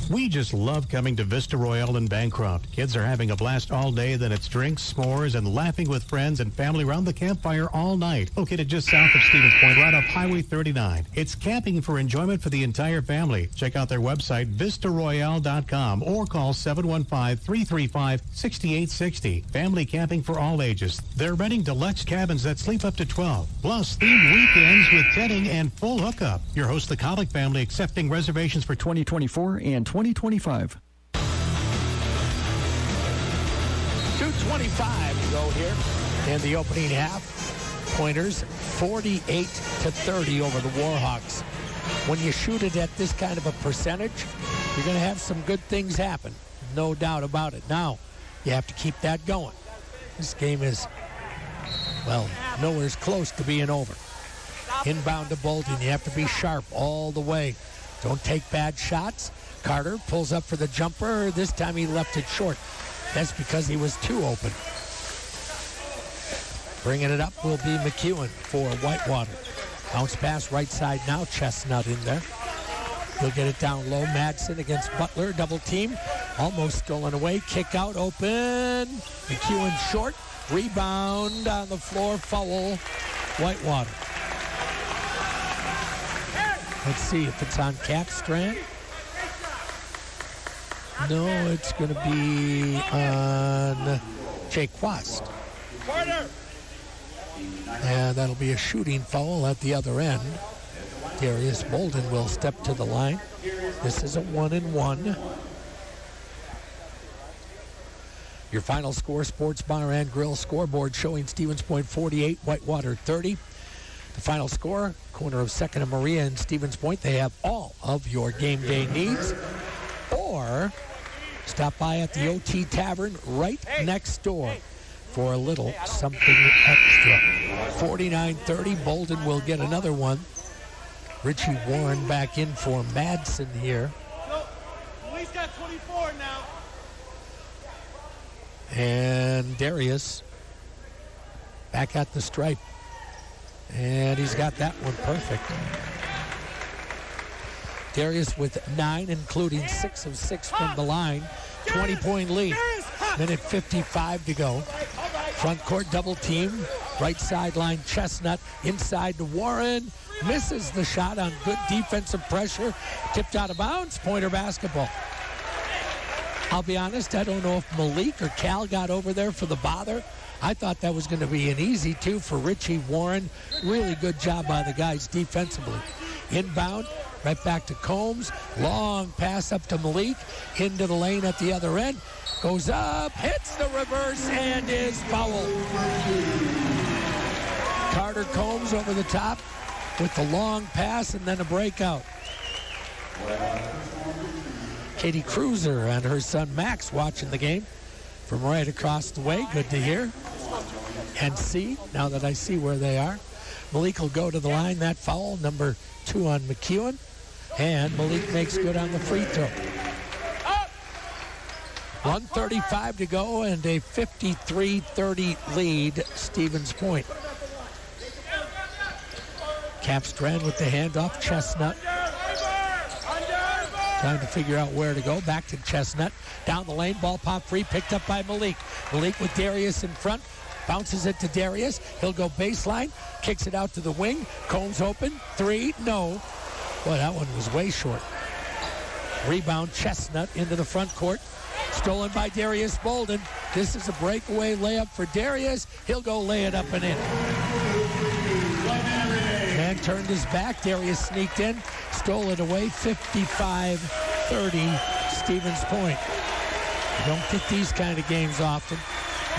We just love coming to Vista Royale in Bancroft. Kids are having a blast all day, then it's drinks, s'mores, and laughing with friends and family around the campfire all night. Located just south of Stevens Point, right off Highway 39. It's camping for enjoyment for the entire family. Check out their website, vistaroyale.com, or call 715-335-6860. Family camping for all ages. They're renting deluxe cabins that sleep up to 12. Plus, themed weekends with tenting and full hookup. Your host, the Colic family, accepting reservations for 2024 and 2025. 2:25 to go here in the opening half. Pointers 48-30 over the Warhawks. When you shoot it at this kind of a percentage, you're going to have some good things happen. No doubt about it. Now, you have to keep that going. This game is, well, nowhere's close to being over. Inbound to Bolden. You have to be sharp all the way. Don't take bad shots. Carter pulls up for the jumper. This time he left it short. That's because he was too open. Bringing it up will be McEwen for Whitewater. Bounce pass right side now. Chestnut in there. He'll get it down low. Madsen against Butler. Double team. Almost stolen away. Kick out open. McEwen short. Rebound on the floor. Foul. Whitewater. Let's see if it's on Capstrand. No, it's going to be on Jake Quast. And that'll be a shooting foul at the other end. Darius Bolden will step to the line. This is a 1-and-1. Your final score, Sports Bar and Grill scoreboard showing Stevens Point 48, Whitewater 30. The final score, corner of 2nd and Maria in Stevens Point. They have all of your game day needs. Or stop by at the OT Tavern right next door for a little something extra. 49-30, Bolden will get another one. Richie Warren back in for Madsen here. He's got 24 now. And Darius back at the stripe. And he's got that one perfect. Darius with 9, including 6 of 6 from the line. 20-point lead. Minute 55 to go. Front court double team. Right sideline, Chestnut. Inside to Warren. Misses the shot on good defensive pressure. Tipped out of bounds. Pointer basketball. I'll be honest, I don't know if Malik or Cal got over there for the bother. I thought that was going to be an easy 2 for Richie Warren. Really good job by the guys defensively. Inbound, right back to Combs. Long pass up to Malik. Into the lane at the other end. Goes up, hits the reverse, and is fouled. Carter Combs over the top with the long pass and then a breakout. Katie Cruiser and her son Max watching the game from right across the way. Good to hear and see now that I see where they are. Malik will go to the line. That foul, number 2 on McEwen. And Malik makes good on the free throw. 1:35 to go and a 53-30 lead, Stevens Point. Capstrand with the handoff, Chestnut. Trying to figure out where to go. Back to Chestnut. Down the lane, ball pop free, picked up by Malik. Malik with Darius in front. Bounces it to Darius. He'll go baseline. Kicks it out to the wing. Combs open. Three. No. Boy, that one was way short. Rebound, Chestnut into the front court. Stolen by Darius Bolden. This is a breakaway layup for Darius. He'll go lay it up and in. Man turned his back. Darius sneaked in. Stole it away. 55-30, Stevens Point. You don't get these kind of games often.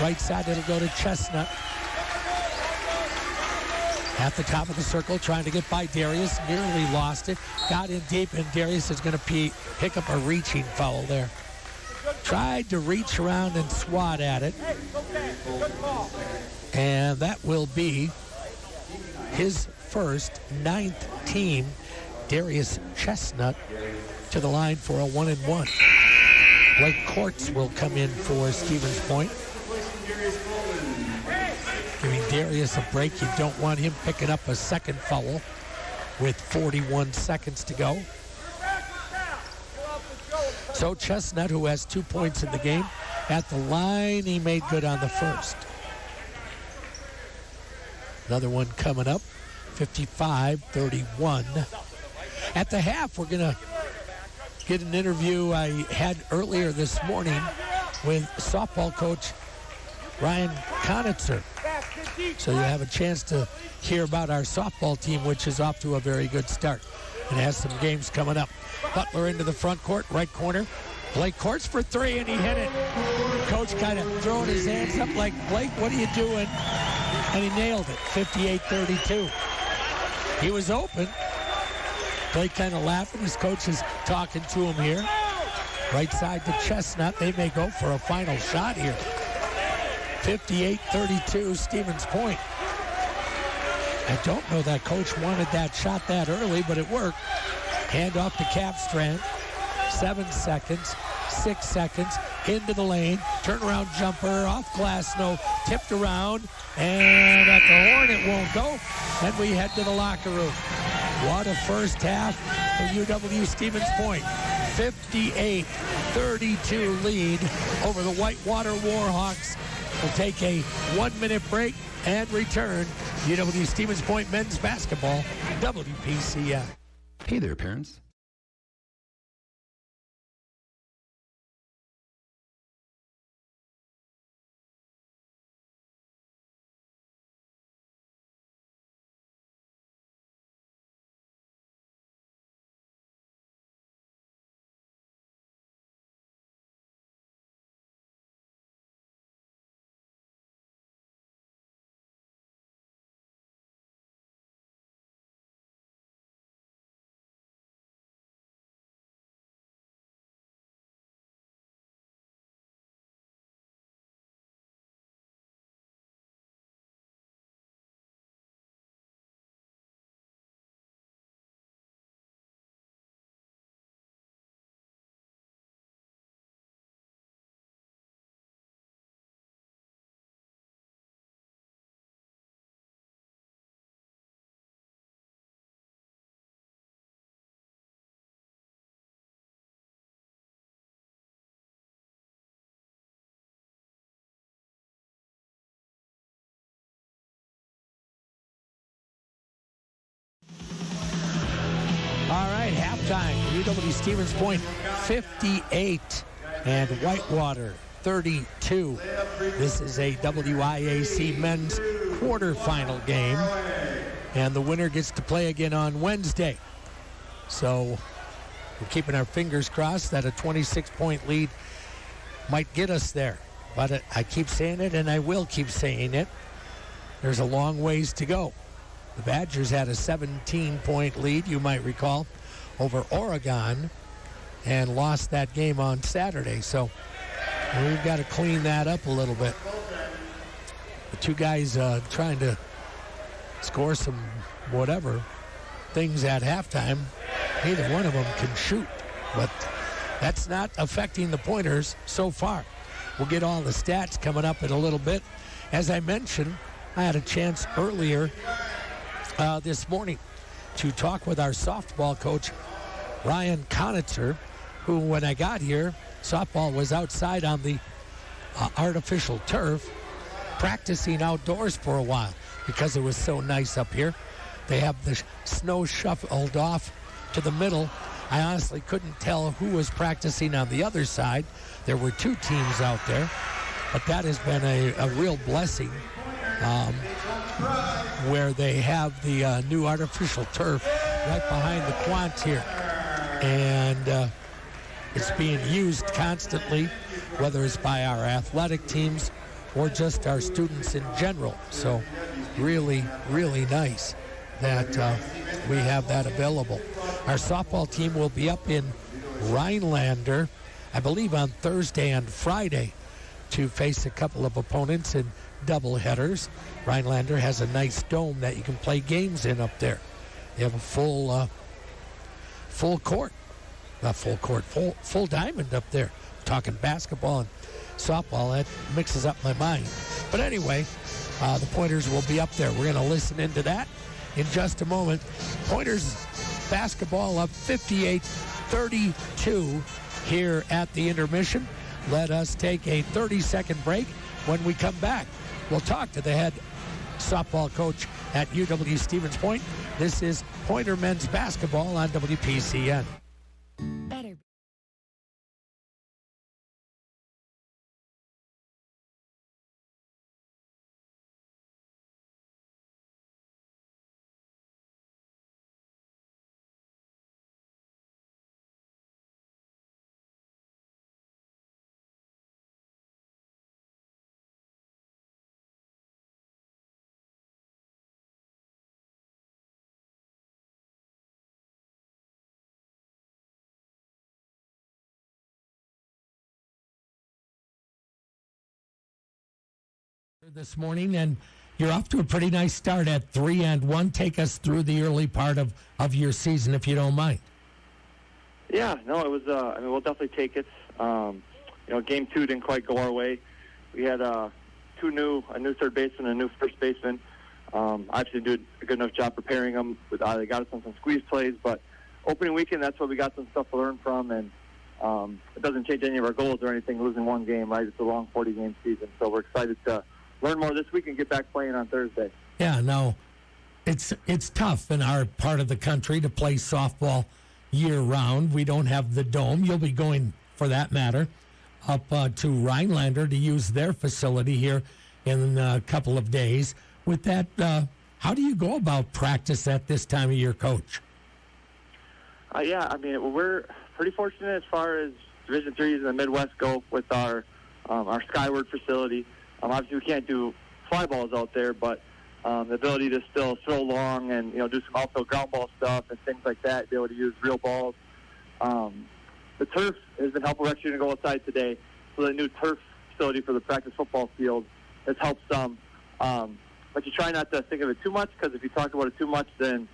Right side, it'll go to Chestnut. At the top of the circle, trying to get by Darius. Nearly lost it. Got in deep, and Darius is going to pick up a reaching foul there. Tried to reach around and swat at it. And that will be his first, 9th team. Darius Chestnut to the line for a 1-and-1. Blake Courts will come in for Stevens Point. Giving Darius a break. You don't want him picking up a second foul with 41 seconds to go. So Chestnut, who has 2 points in the game, at the line, he made good on the first. Another one coming up, 55-31. At the half, we're going to get an interview I had earlier this morning with softball coach Ryan Konitzer. So you have a chance to hear about our softball team, which is off to a very good start and has some games coming up. Butler into the front court, right corner. Blake Courts for three, and he hit it. Coach kind of throwing his hands up like, Blake, what are you doing? And he nailed it, 58-32. He was open. Blake kind of laughing. His coach is talking to him here. Right side to Chestnut. They may go for a final shot here. 58-32, Stevens Point. I don't know that coach wanted that shot that early, but it worked. Hand off to Capstrand. 7 seconds, 6 seconds, into the lane. Turnaround jumper, off glass, no, tipped around, and at the horn it won't go. Then we head to the locker room. What a first half for UW Stevens Point. 58-32 lead over the Whitewater Warhawks. We'll take a 1-minute break and return. UW Stevens Point men's basketball, WPCF. Hey there, parents. All right, halftime. UW Stevens Point 58 and Whitewater 32. This is a WIAC men's quarterfinal game, and the winner gets to play again on Wednesday. So we're keeping our fingers crossed that a 26-point lead might get us there. But I keep saying it, and I will keep saying it. There's a long ways to go. The Badgers had a 17-point lead, you might recall, over Oregon and lost that game on Saturday. So we've got to clean that up a little bit. The two guys trying to score some whatever things at halftime. Neither one of them can shoot, but that's not affecting the Pointers so far. We'll get all the stats coming up in a little bit. As I mentioned, I had a chance earlier this morning to talk with our softball coach, Ryan Konitzer, who, when I got here, softball was outside on the artificial turf, practicing outdoors for a while because it was so nice up here. They have the snow shuffled off to the middle. I honestly couldn't tell who was practicing on the other side. There were two teams out there, but that has been a real blessing where they have the new artificial turf right behind the quant here. And it's being used constantly, whether it's by our athletic teams or just our students in general. So really, really nice that we have that available. Our softball team will be up in Rhinelander, I believe on Thursday and Friday, to face a couple of opponents in doubleheaders. Rhinelander has a nice dome that you can play games in up there. They have a full diamond up there. Talking basketball and softball, that mixes up my mind. But anyway, the Pointers will be up there. We're going to listen into that in just a moment. Pointers basketball up 58-32 here at the intermission. Let us take a 30-second break. When we come back, we'll talk to the head softball coach at UW Stevens Point. This is Pointer men's basketball on WPCN. Better. This morning, and you're off to a pretty nice start at 3-1. Take us through the early part of your season, if you don't mind. Yeah, no, it was. We'll definitely take it. Game 2 didn't quite go our way. We had a new third baseman, and a new first baseman. Obviously, did a good enough job preparing them. They got us on some squeeze plays, but opening weekend, that's where we got some stuff to learn from, and it doesn't change any of our goals or anything. Losing one game, right? It's a long 40-game season, so we're excited to learn more this week and get back playing on Thursday. Yeah, no, it's tough in our part of the country to play softball year-round. We don't have the dome. You'll be going, for that matter, up to Rhinelander to use their facility here in a couple of days. With that, how do you go about practice at this time of year, Coach? We're pretty fortunate as far as Division IIIs in the Midwest go with our Skyward facility. Obviously, we can't do fly balls out there, but the ability to still throw long and do some also ground ball stuff and things like that, be able to use real balls. The turf has been helpful. We're actually going to go outside today. So the new turf facility for the practice football field has helped some. But you try not to think of it too much, because if you talk about it too much, then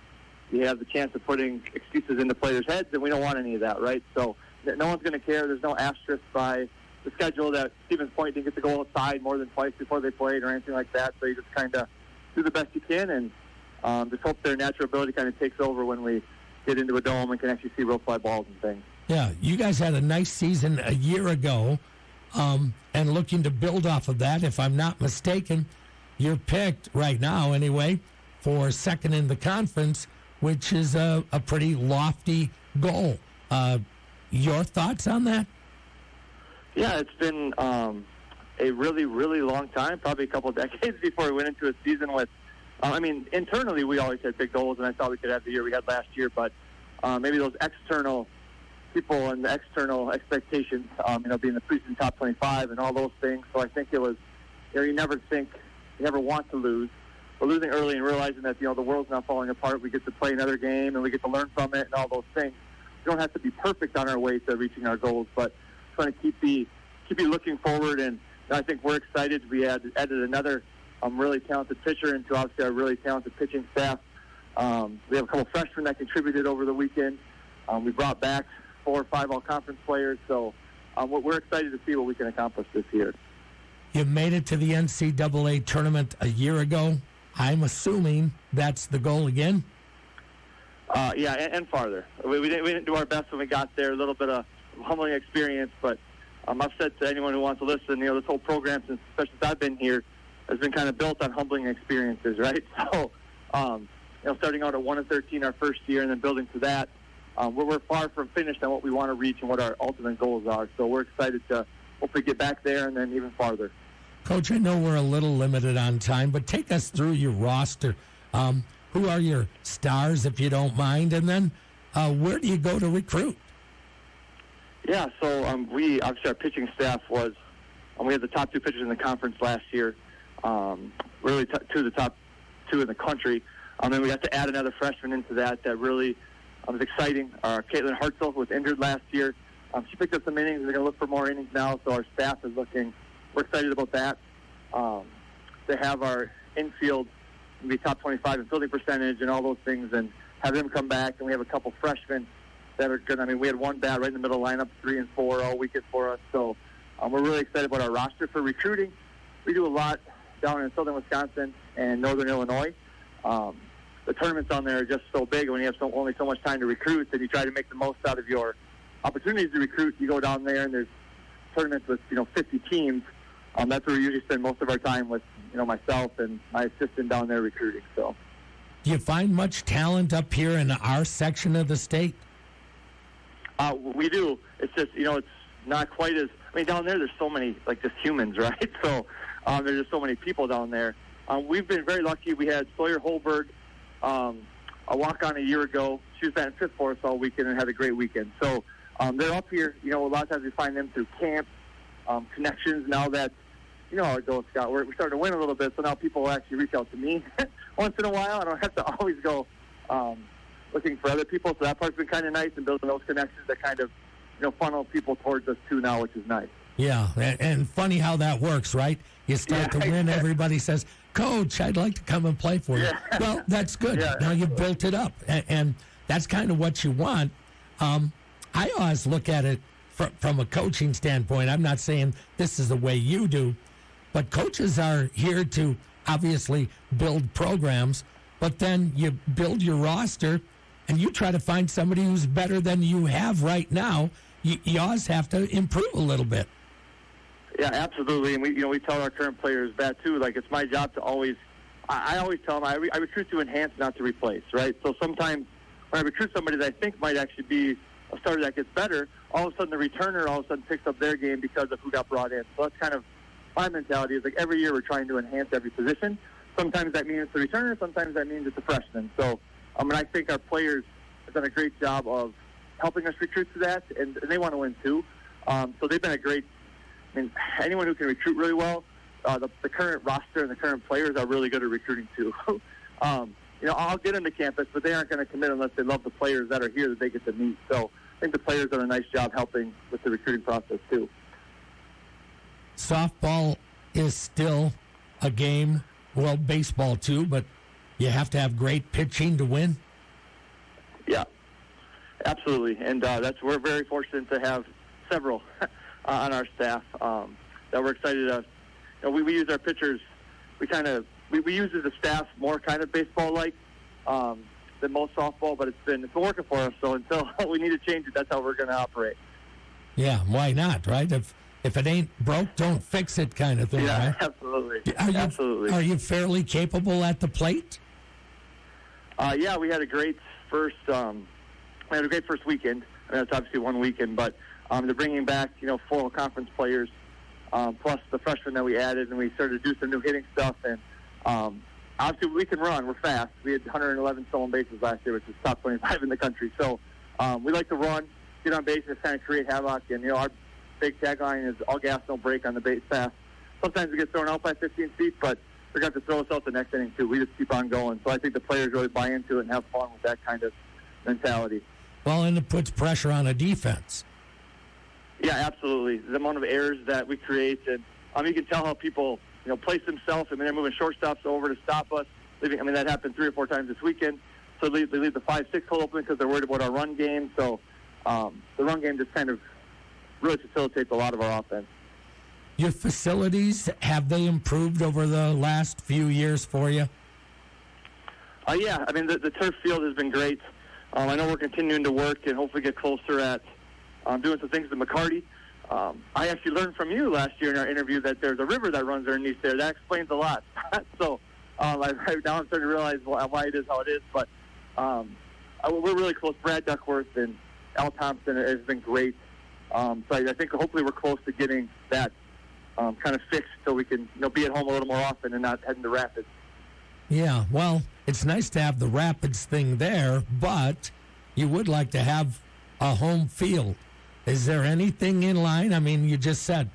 you have the chance of putting excuses into players' heads, and we don't want any of that, right? So no one's going to care. There's no asterisk by the schedule that Stevens Point didn't get to go outside more than twice before they played or anything like that. So you just kind of do the best you can and just hope their natural ability kind of takes over when we get into a dome and can actually see real fly balls and things. Yeah, you guys had a nice season a year ago, and looking to build off of that. If I'm not mistaken, you're picked right now anyway for second in the conference, which is a pretty lofty goal. Your thoughts on that? Yeah, it's been a really, really long time, probably a couple of decades before we went into a season with, internally we always had big goals, and I thought we could have the year we had last year, but maybe those external people and the external expectations, being the preseason top 25 and all those things. So I think it was, you never want to lose. But losing early and realizing that, the world's not falling apart, we get to play another game and we get to learn from it and all those things. We don't have to be perfect on our way to reaching our goals, but trying to keep you looking forward, and I think we're excited. We added another really talented pitcher into obviously our really talented pitching staff. We have a couple freshmen that contributed over the weekend. We brought back 4 or 5 all-conference players. So we're excited to see what we can accomplish this year. You made it to the NCAA tournament a year ago. I'm assuming that's the goal again? Yeah, and farther. We didn't do our best when we got there. A little bit of humbling experience, but I've said to anyone who wants to listen, this whole program, especially since I've been here, has been kind of built on humbling experiences, right? So, starting out at 1-13 our first year and then building to that, we're far from finished on what we want to reach and what our ultimate goals are. So we're excited to hopefully get back there and then even farther. Coach, I know we're a little limited on time, but take us through your roster. Who are your stars, if you don't mind? And then where do you go to recruit? Yeah, so obviously our pitching staff was, we had the top 2 pitchers in the conference last year, really 2 of the top 2 in the country. And then we got to add another freshman into that really was exciting. Caitlin Hartzell was injured last year. She picked up some innings. We're going to look for more innings now, so our staff is looking. We're excited about that. To have our infield be top 25 in fielding percentage and all those things, and have them come back. And we have a couple freshmen that are good. We had one bat right in the middle lineup, 3 and 4 all weekend for us. So we're really excited about our roster for recruiting. We do a lot down in southern Wisconsin and northern Illinois. The tournaments down there are just so big, and when you have only so much time to recruit, then you try to make the most out of your opportunities to recruit. You go down there, and there's tournaments with 50 teams. That's where we usually spend most of our time with myself and my assistant down there recruiting. So, do you find much talent up here in our section of the state? We do. It's just it's not quite as. Down there, there's so many just humans, right? So there's just so many people down there. We've been very lucky. We had Sawyer Holberg, a walk-on a year ago. She was batting 5th for us all weekend and had a great weekend. So they're up here. A lot of times we find them through camps, connections. Now that how it goes, Scott, we're starting to win a little bit, so now people will actually reach out to me once in a while. I don't have to always go looking for other people, so that part's been kind of nice, and building those connections that kind of funnel people towards us too now, which is nice. Yeah, and funny how that works, right? You start to win, everybody says, Coach, I'd like to come and play for you. Yeah. Well, that's good. Yeah. Now you've built it up, and that's kind of what you want. I always look at it from a coaching standpoint. I'm not saying this is the way you do, but coaches are here to obviously build programs, but then you build your roster, and you try to find somebody who's better than you have right now. You always have to improve a little bit. Yeah, absolutely. And we tell our current players that too. It's my job to always. I always tell them I recruit to enhance, not to replace. Right. So sometimes when I recruit somebody that I think might actually be a starter that gets better, all of a sudden the returner all of a sudden picks up their game because of who got brought in. So that's kind of my mentality. Is every year we're trying to enhance every position. Sometimes that means it's the returner. Sometimes that means it's a freshman. So I think our players have done a great job of helping us recruit to that, and they want to win too. So they've been a great. Anyone who can recruit really well, the current roster and the current players are really good at recruiting too. I'll get them to campus, but they aren't going to commit unless they love the players that are here that they get to meet. So I think the players done a nice job helping with the recruiting process too. Softball is still a game, well, baseball too, but you have to have great pitching to win. Yeah, absolutely, and we're very fortunate to have several on our staff that we're excited to. We use our pitchers. We use as a staff more kind of baseball-like than most softball, but it's been working for us. So until we need to change it, that's how we're going to operate. Yeah, why not, right? If it ain't broke, don't fix it, kind of thing. Yeah, right? Absolutely. Absolutely. Are you fairly capable at the plate? Yeah, we had a great first. Weekend. That's obviously one weekend, but they're bringing back 4 conference players, plus the freshmen that we added, and we started to do some new hitting stuff. And obviously, we can run. We're fast. We had 111 stolen bases last year, which is top 25 in the country. So we like to run, get on base, and kind of create havoc. And our big tagline is all gas, no break on the base pass. Sometimes we get thrown out by 15 feet, but they're going to have to throw us out the next inning too. We just keep on going. So I think the players really buy into it and have fun with that kind of mentality. Well, and it puts pressure on a defense. Yeah, absolutely. The amount of errors that we create, and you can tell how people, place themselves. They're moving shortstops over to stop us. That happened 3 or 4 times this weekend. So they leave the 5-6 hole open because they're worried about our run game. So the run game just kind of really facilitates a lot of our offense. Your facilities, have they improved over the last few years for you? Yeah, I mean, the turf field has been great. I know we're continuing to work and hopefully get closer at doing some things to McCarty. I actually learned from you last year in our interview that there's a river that runs underneath there. That explains a lot. So now I'm starting to realize why it is how it is. But we're really close. Brad Duckworth and Al Thompson has been great. So I think hopefully we're close to getting that kind of fixed so we can be at home a little more often and not heading to Rapids. Yeah, well, it's nice to have the Rapids thing there, but you would like to have a home field. Is there anything in line? I mean, you just said,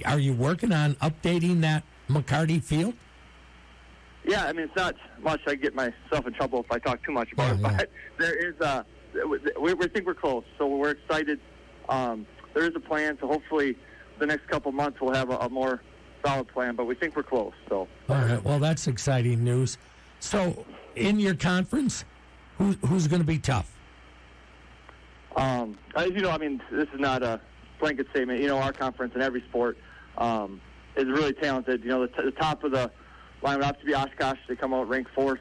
are you working on updating that McCarty field? Yeah, I mean, it's not much. I get myself in trouble if I talk too much about it, but there is we think we're close, so we're excited. There is a plan, so hopefully the next couple months we'll have a more solid plan, but we think we're close. So. All right, well, that's exciting news. So, in your conference, who's going to be tough? As you know, I mean, this is not a blanket statement. Our conference in every sport is really talented. The top of the line would have to be Oshkosh. They come out ranked 4th.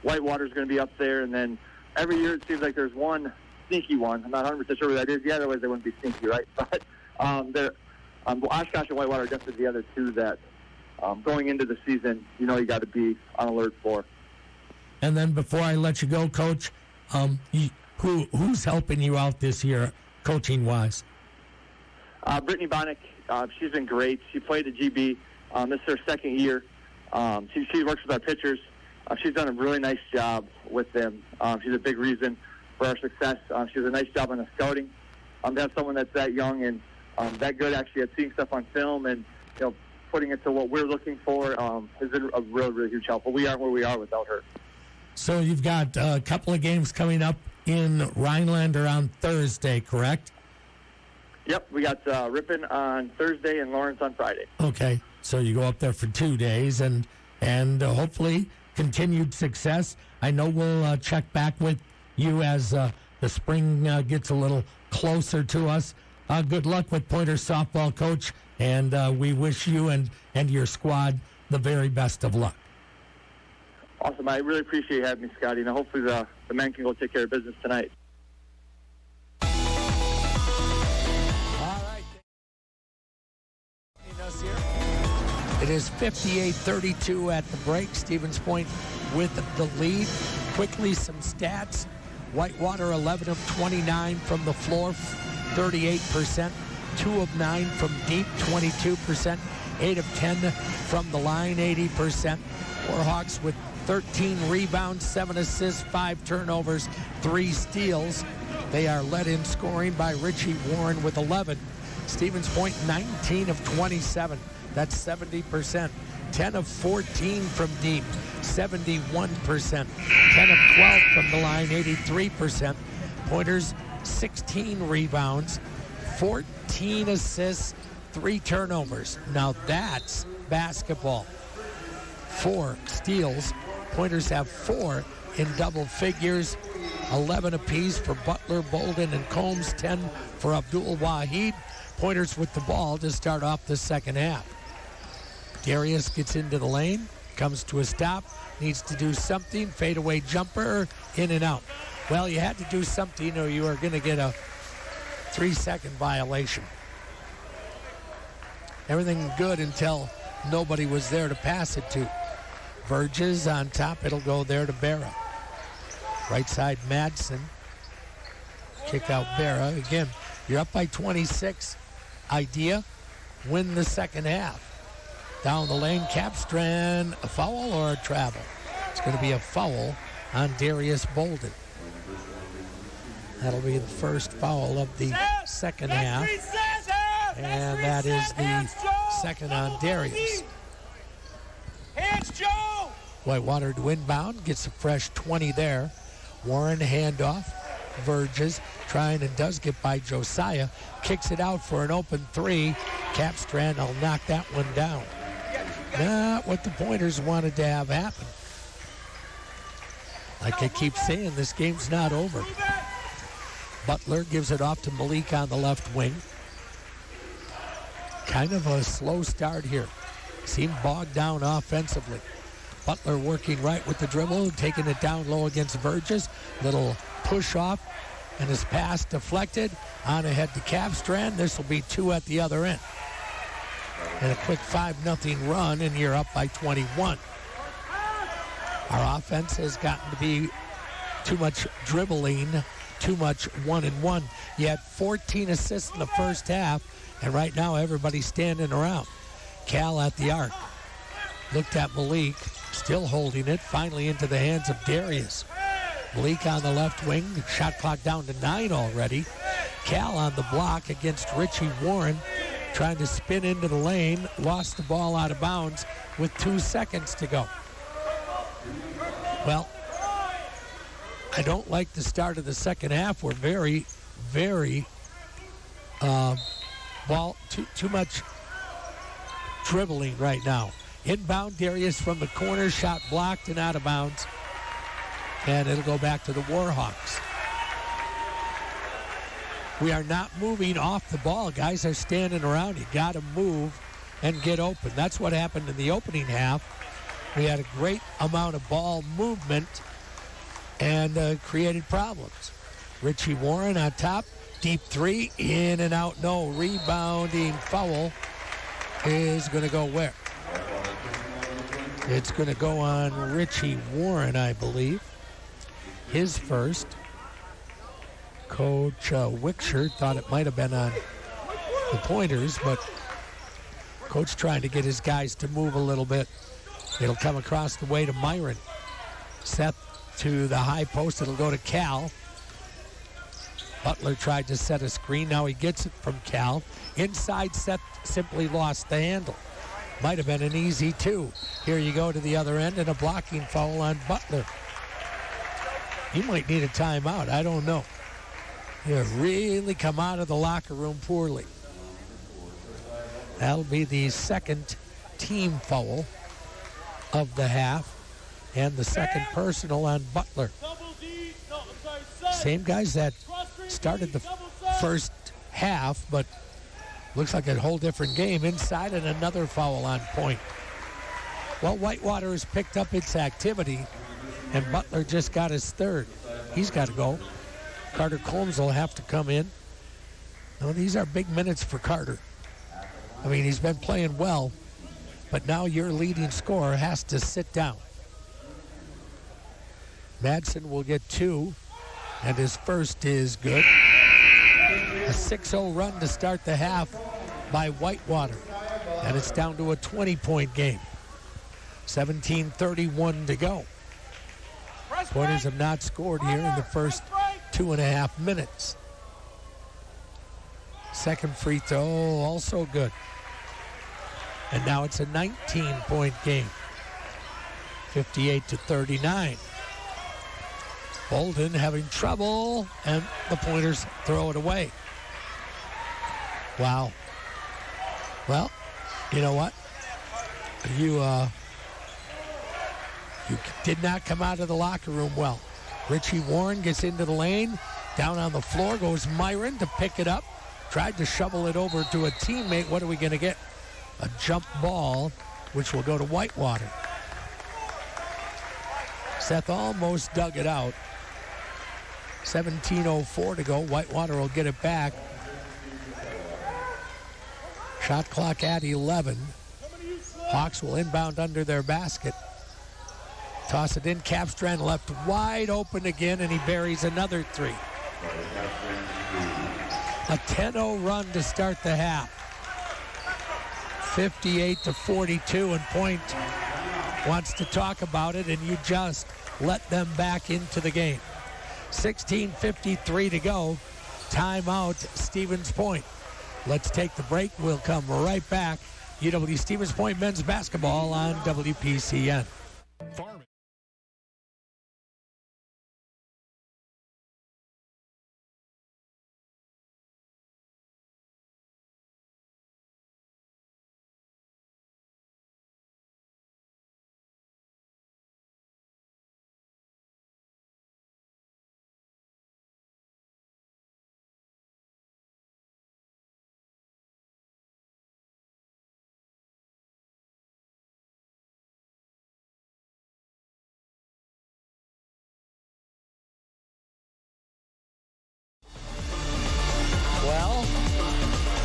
Whitewater is going to be up there, and then every year it seems like there's one sneaky one. I'm not 100% sure who that is yet, otherwise they wouldn't be sneaky, right? But Oshkosh and Whitewater are definitely the other two that going into the season, you got to be on alert for. And then before I let you go, Coach, who's helping you out this year, coaching-wise? Brittany Bonick, she's been great. She played at GB. This is her second year. She works with our pitchers. She's done a really nice job with them. She's a big reason for our success. She does a nice job on the scouting. To have someone that's that young and that good actually at seeing stuff on film and putting it to what we're looking for has been a really, really huge help. But we aren't where we are without her. So you've got a couple of games coming up in Rhinelander on Thursday, correct? Yep, we got Ripon on Thursday and Lawrence on Friday. Okay, so you go up there for 2 days and hopefully continued success. I know we'll check back with you as the spring gets a little closer to us. Good luck with Pointer softball, Coach, and we wish you and your squad the very best of luck. Awesome. I really appreciate you having me, Scotty. Now, hopefully the men can go take care of business tonight. All right. It is 58-32 at the break. Stevens Point with the lead. Quickly, some stats. Whitewater, 11 of 29 from the floor, 38%. 2 of 9 from deep, 22%. 8 of 10 from the line, 80%. Warhawks with 13 rebounds, 7 assists, 5 turnovers, 3 steals. They are led in scoring by Richie Warren with 11. Stevens Point, 19 of 27. That's 70%. 10 of 14 from deep, 71%. 10 of 12 from the line, 83%. Pointers, 16 rebounds, 14 assists, 3 turnovers. Now that's basketball. 4 steals. Pointers have 4 in double figures, 11 apiece for Butler, Bolden, and Combs, 10 for Abdul Wahid. Pointers with the ball to start off the second half. Darius gets into the lane, comes to a stop, needs to do something, fadeaway jumper, in and out. Well, you had to do something or you are going to get a 3-second violation. Everything good until nobody was there to pass it to. Verges on top, it'll go there to Berra. Right side, Madsen. Kick out Berra. Again, you're up by 26. Idea, win the second half. Down the lane, Capstrand, a foul or a travel? It's going to be a foul on Darius Bolden. That'll be the first foul of the second half. And that is the second on Darius. Hands, Joe! Whitewater to inbound, gets a fresh 20 there. Warren handoff. Verges trying and does get by Josiah. Kicks it out for an open 3. Capstrand will knock that one down. Not what the Pointers wanted to have happen. Like I keep saying, this game's not over. Butler gives it off to Malik on the left wing. Kind of a slow start here. Seemed bogged down offensively. Butler working right with the dribble, taking it down low against Burgess. Little push off, and his pass deflected. On ahead to Capstrand. This will be 2 at the other end. And a quick 5-0 run, and you're up by 21. Our offense has gotten to be too much dribbling, too much 1-and-1. You had 14 assists in the first half, and right now everybody's standing around. Cal at the arc. Looked at Malik, still holding it, finally into the hands of Darius. Malik on the left wing, shot clock down to 9 already. Cal on the block against Richie Warren, trying to spin into the lane, lost the ball out of bounds with 2 seconds to go. Well, I don't like the start of the second half. We're very, very too much dribbling right now. Inbound, Darius from the corner, shot blocked and out of bounds. And it'll go back to the Warhawks. We are not moving off the ball. Guys are standing around. You got to move and get open. That's what happened in the opening half. We had a great amount of ball movement and created problems. Richie Warren on top. Deep 3, in and out, no. Rebounding foul is going to go where? It's going to go on Richie Warren, I believe. His first. Coach Wickshire thought it might have been on the Pointers, but Coach trying to get his guys to move a little bit. It'll come across the way to Myron. Seth to the high post. It'll go to Cal. Butler tried to set a screen. Now he gets it from Cal. Inside, Seth simply lost the handle. Might have been an easy 2. Here you go to the other end, and a blocking foul on Butler. He might need a timeout. I don't know. You really come out of the locker room poorly. That'll be the second team foul of the half and the second personal on Butler. Same guys that started the first half, but looks like a whole different game inside, and another foul on point. Well, Whitewater has picked up its activity, and Butler just got his third. He's got to go. Carter Combs will have to come in. Now, these are big minutes for Carter. I mean, he's been playing well, but now your leading scorer has to sit down. Madsen will get 2, and his first is good. A 6-0 run to start the half by Whitewater, and it's down to a 20-point game. 17:31 to go. Pointers have not scored here in the first 2.5 minutes. Second free throw, also good. And now it's a 19-point game. 58-39. Bolden having trouble, and the Pointers throw it away. Wow. Well, you know what? You did not come out of the locker room well. Richie Warren gets into the lane. Down on the floor goes Myron to pick it up. Tried to shovel it over to a teammate. What are we going to get? A jump ball, which will go to Whitewater. Seth almost dug it out. 17:04 to go. Whitewater will get it back. Shot clock at 11. Hawks will inbound under their basket. Toss it in. Capstrand left wide open again, and he buries another 3. A 10-0 run to start the half. 58-42, and Point wants to talk about it, and you just let them back into the game. 16:53 to go. Timeout, Stevens Point. Let's take the break. We'll come right back. UW Stevens Point men's basketball on WPCN.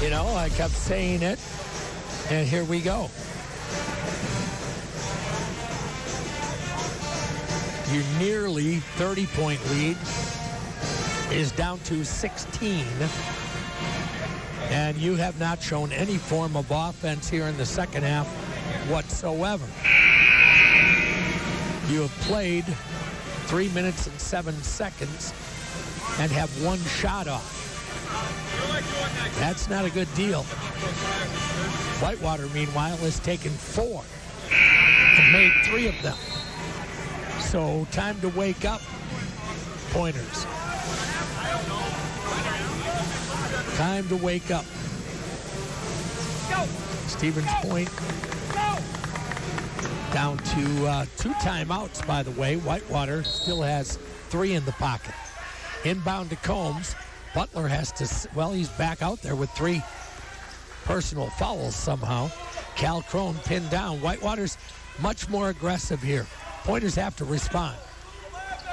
You know, I kept saying it, and here we go. Your nearly 30-point lead is down to 16, and you have not shown any form of offense here in the second half whatsoever. You have played 3 minutes and 7 seconds and have one shot off. That's not a good deal. Whitewater, meanwhile, has taken 4 and made 3 of them. So time to wake up, Pointers. Time to wake up. Stevens Point down to 2 timeouts, by the way. Whitewater still has 3 in the pocket. Inbound to Combs. Butler has to, well, he's back out there with 3 personal fouls somehow. Cal Crone pinned down. Whitewater's much more aggressive here. Pointers have to respond.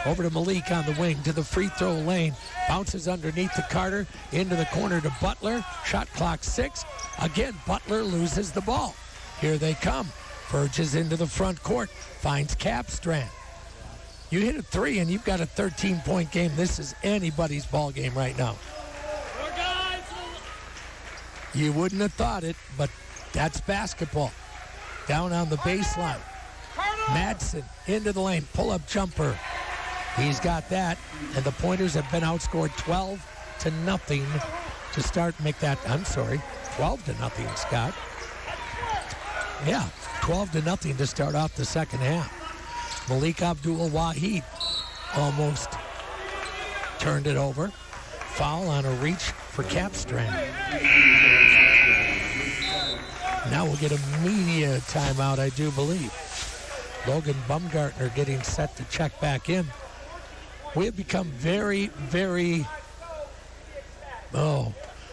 Over to Malik on the wing to the free throw lane. Bounces underneath to Carter. Into the corner to Butler. Shot clock 6. Again, Butler loses the ball. Here they come. Verges into the front court. Finds Capstrand. You hit a 3 and you've got a 13-point game. This is anybody's ball game right now. You wouldn't have thought it, but that's basketball. Down on the baseline. Madsen into the lane. Pull-up jumper. He's got that. And the Pointers have been outscored 12-0 to start make that, 12-0, Scott. Yeah, 12-0 to start off the second half. Malik Abdul-Wahid almost turned it over. Foul on a reach for Capstrand. Now we'll get a media timeout, I do believe. Logan Baumgartner getting set to check back in. We have become very, very,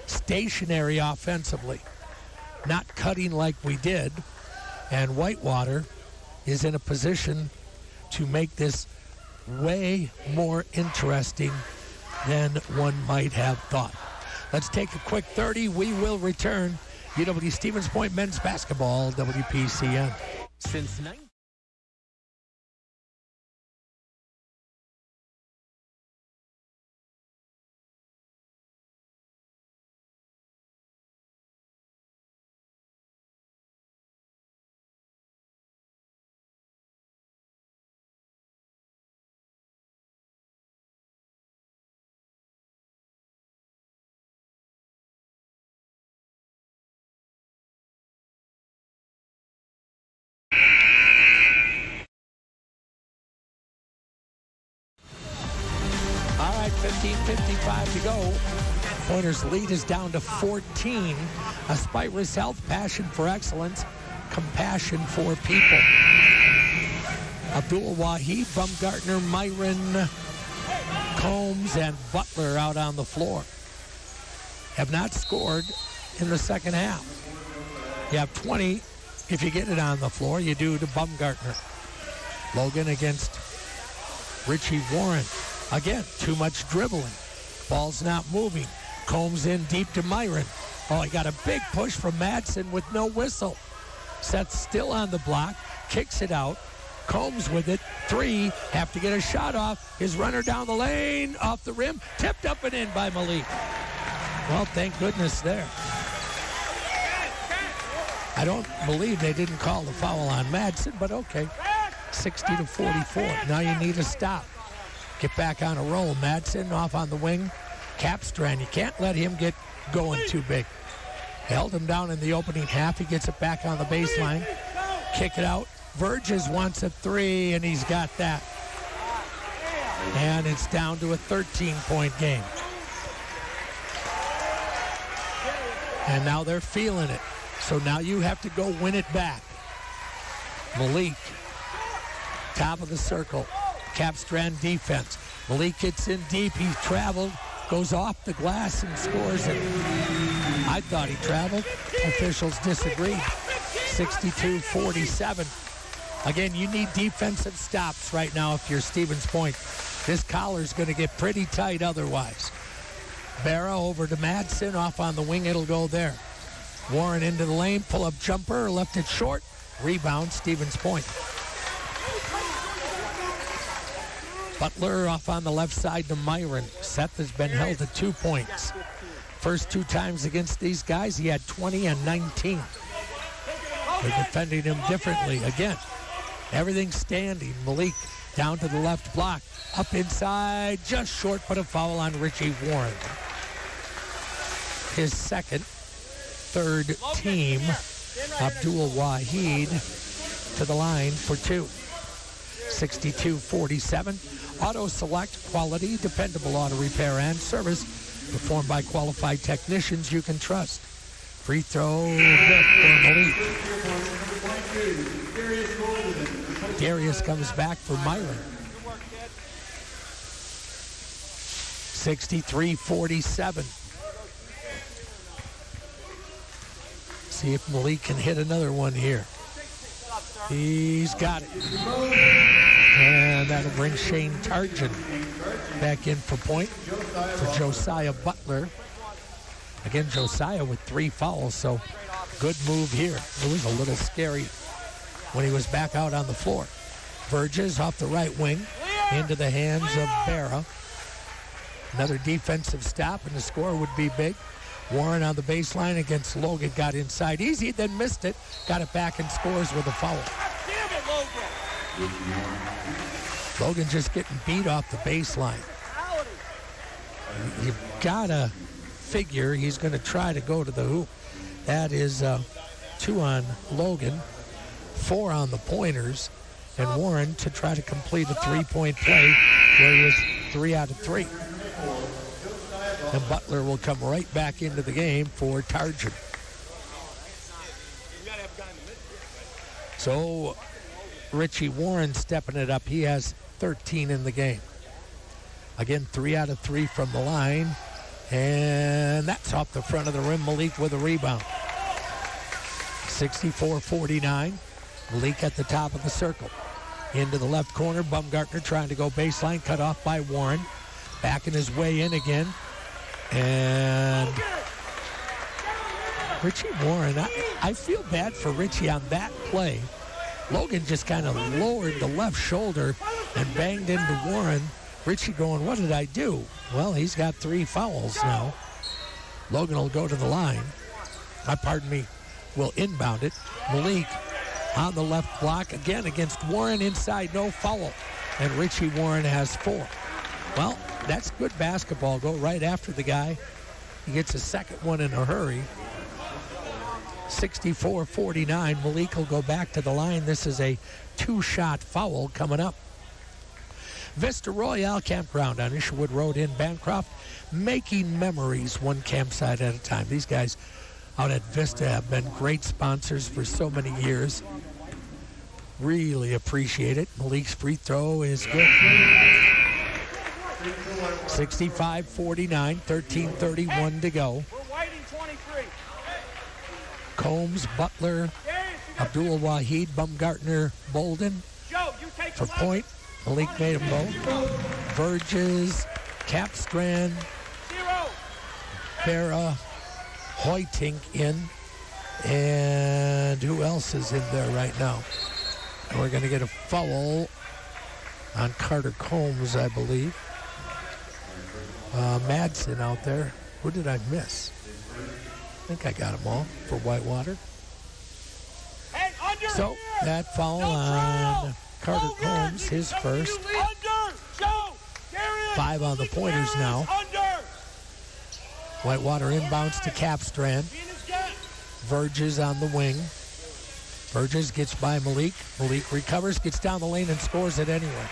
stationary offensively. Not cutting like we did. And Whitewater is in a position to make this way more interesting than one might have thought. Let's take a quick 30. We will return. UW Stevens Point men's basketball, WPCN. Since 19... All right, 15:55 to go. Pointers lead is down to 14. Aspirus Health, passion for excellence, compassion for people. Abdul-Wahid, Baumgartner, Myron, Combs, and Butler out on the floor. Have not scored in the second half. You have 20 if you get it on the floor. You do to Baumgartner. Logan against Richie Warren. Again, too much dribbling. Ball's not moving. Combs in deep to Myron. Oh, he got a big push from Madsen with no whistle. Seth's still on the block. Kicks it out. Combs with it. 3. Have to get a shot off. His runner down the lane. Off the rim. Tipped up and in by Malik. Well, thank goodness there. I don't believe they didn't call the foul on Madsen, but okay. 60-44. Now you need a stop. Get back on a roll. Madsen off on the wing. Capstrand, you can't let him get going too big. Held him down in the opening half. He gets it back on the baseline. Kick it out. Verges wants a 3, and he's got that. And it's down to a 13-point game. And now they're feeling it. So now you have to go win it back. Malik, top of the circle. Capstrand defense. Malik gets in deep. He's traveled, goes off the glass and scores it. I thought he traveled. Officials disagreed. 62-47. Again, you need defensive stops right now if you're Stevens Point. This collar's going to get pretty tight otherwise. Barra over to Madsen, off on the wing, it'll go there. Warren into the lane, pull-up jumper, left it short. Rebound, Stevens Point. Butler off on the left side to Myron. Seth has been held to 2 points. First 2 times against these guys, he had 20 and 19. They're defending him differently. Again, everything standing. Malik down to the left block. Up inside, just short, but a foul on Richie Warren. His second, third team, Abdul-Wahid to the line for 2. 62-47. Auto Select, quality, dependable auto repair and service, performed by qualified technicians you can trust. Free throw good for Malik. Darius comes back for Myron. 63-47. See if Malik can hit another one here. He's got it. And that'll bring Shane Targin back in for point for Josiah Butler. Again, Josiah with 3 fouls, so good move here. It was a little scary when he was back out on the floor. Burgess off the right wing into the hands of Barra. Another defensive stop, and the score would be big. Warren on the baseline against Logan, got inside easy, then missed it. Got it back and scores with a foul. Logan just getting beat off the baseline. You've got to figure he's going to try to go to the hoop. That is 2 on Logan, 4 on the pointers, and Warren to try to complete a 3-point play where he was 3 out of 3. And Butler will come right back into the game for Targin. So Richie Warren stepping it up. He has 13 in the game. Again, 3 out of 3 from the line. And that's off the front of the rim. Malik with a rebound. 64-49. Malik at the top of the circle. Into the left corner. Baumgartner trying to go baseline. Cut off by Warren. Backing his way in again. And Richie Warren, I feel bad for Richie on that play. Logan just kind of lowered the left shoulder and banged into Warren. Richie going, what did I do? Well, he's got 3 fouls now. Logan will go to the line. Will inbound it. Malik on the left block again against Warren inside, no foul. And Richie Warren has 4. Well, that's good basketball. Go right after the guy. He gets a second one in a hurry. 64-49. Malik will go back to the line. This is a 2-shot foul coming up. Vista Royale Campground on Isherwood Road in Bancroft. Making memories one campsite at a time. These guys out at Vista have been great sponsors for so many years. Really appreciate it. Malik's free throw is good. 65-49, 13:31 to go. Combs, Butler, Abdul-Wahid, Baumgartner, Bolden for point. Malik made them both. Verges, Capstrand, Barra, Hoytink in. And who else is in there right now? And we're going to get a foul on Carter Combs, I believe. Madsen out there. Who did I miss? I think I got them all for Whitewater. So that foul on Carter Combs, his first. 5 on the pointers now. Whitewater inbounds to Capstrand. Verges on the wing. Verges gets by Malik. Malik recovers, gets down the lane, and scores it anyway.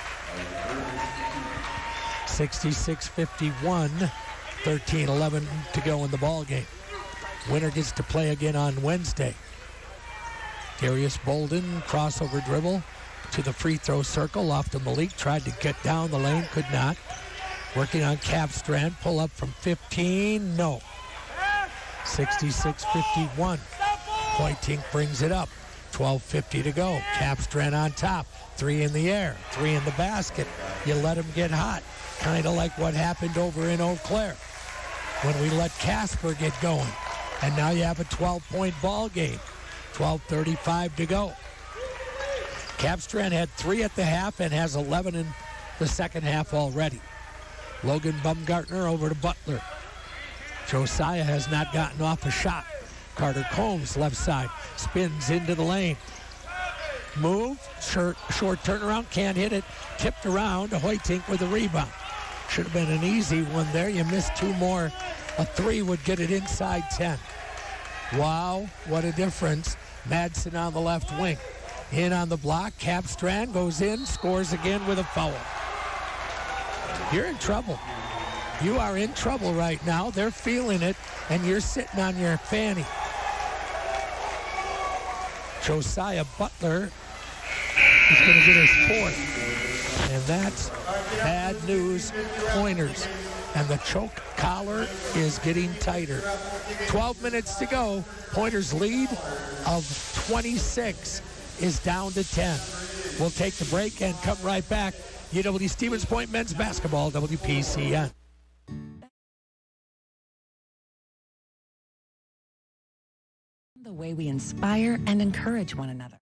66-51, 13-11 to go in the ball game. Winner gets to play again on Wednesday. Darius Bolden, crossover dribble to the free throw circle, off to Malik, tried to get down the lane, could not. Working on Capstrand, pull up from 15, no. 66-51. Hoytink brings it up. 12:50 to go. Capstrand on top. 3 in the air. 3 in the basket. You let him get hot. Kind of like what happened over in Eau Claire. when we let Casper get going. And now you have a 12-point ball game. 12:35 to go. Capstrand had 3 at the half and has 11 in the second half already. Logan Baumgartner over to Butler. Josiah has not gotten off a shot. Carter Combs, left side, spins into the lane. Move, short turnaround, can't hit it. Tipped around to Hoytink with a rebound. Should have been an easy one there. You missed 2 more. A 3 would get it inside 10. Wow, what a difference. Madsen on the left wing. In on the block, Capstrand goes in, scores again with a foul. You're in trouble. You are in trouble right now. They're feeling it, and you're sitting on your fanny. Josiah Butler is going to get his 4th. And that's bad news, Pointers. And the choke collar is getting tighter. 12 minutes to go. Pointers' lead of 26 is down to 10. We'll take the break and come right back. UW Stevens Point men's basketball, WPCN. The way we inspire and encourage one another.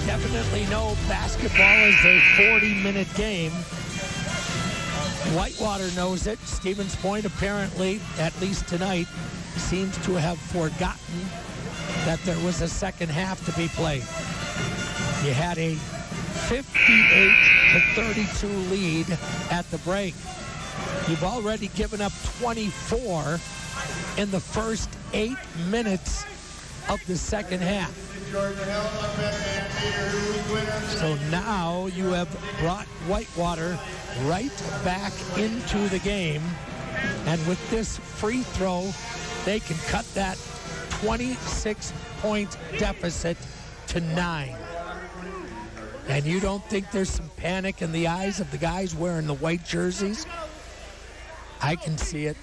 Definitely know basketball is a 40-minute game. Whitewater knows it. Stevens Point apparently, at least tonight, seems to have forgotten that there was a second half to be played. You had a 58-32 lead at the break. You've already given up 24 in the first 8 minutes of the second half. So now you have brought Whitewater right back into the game. And with this free throw, they can cut that 26-point deficit to 9. And you don't think there's some panic in the eyes of the guys wearing the white jerseys? I can see it.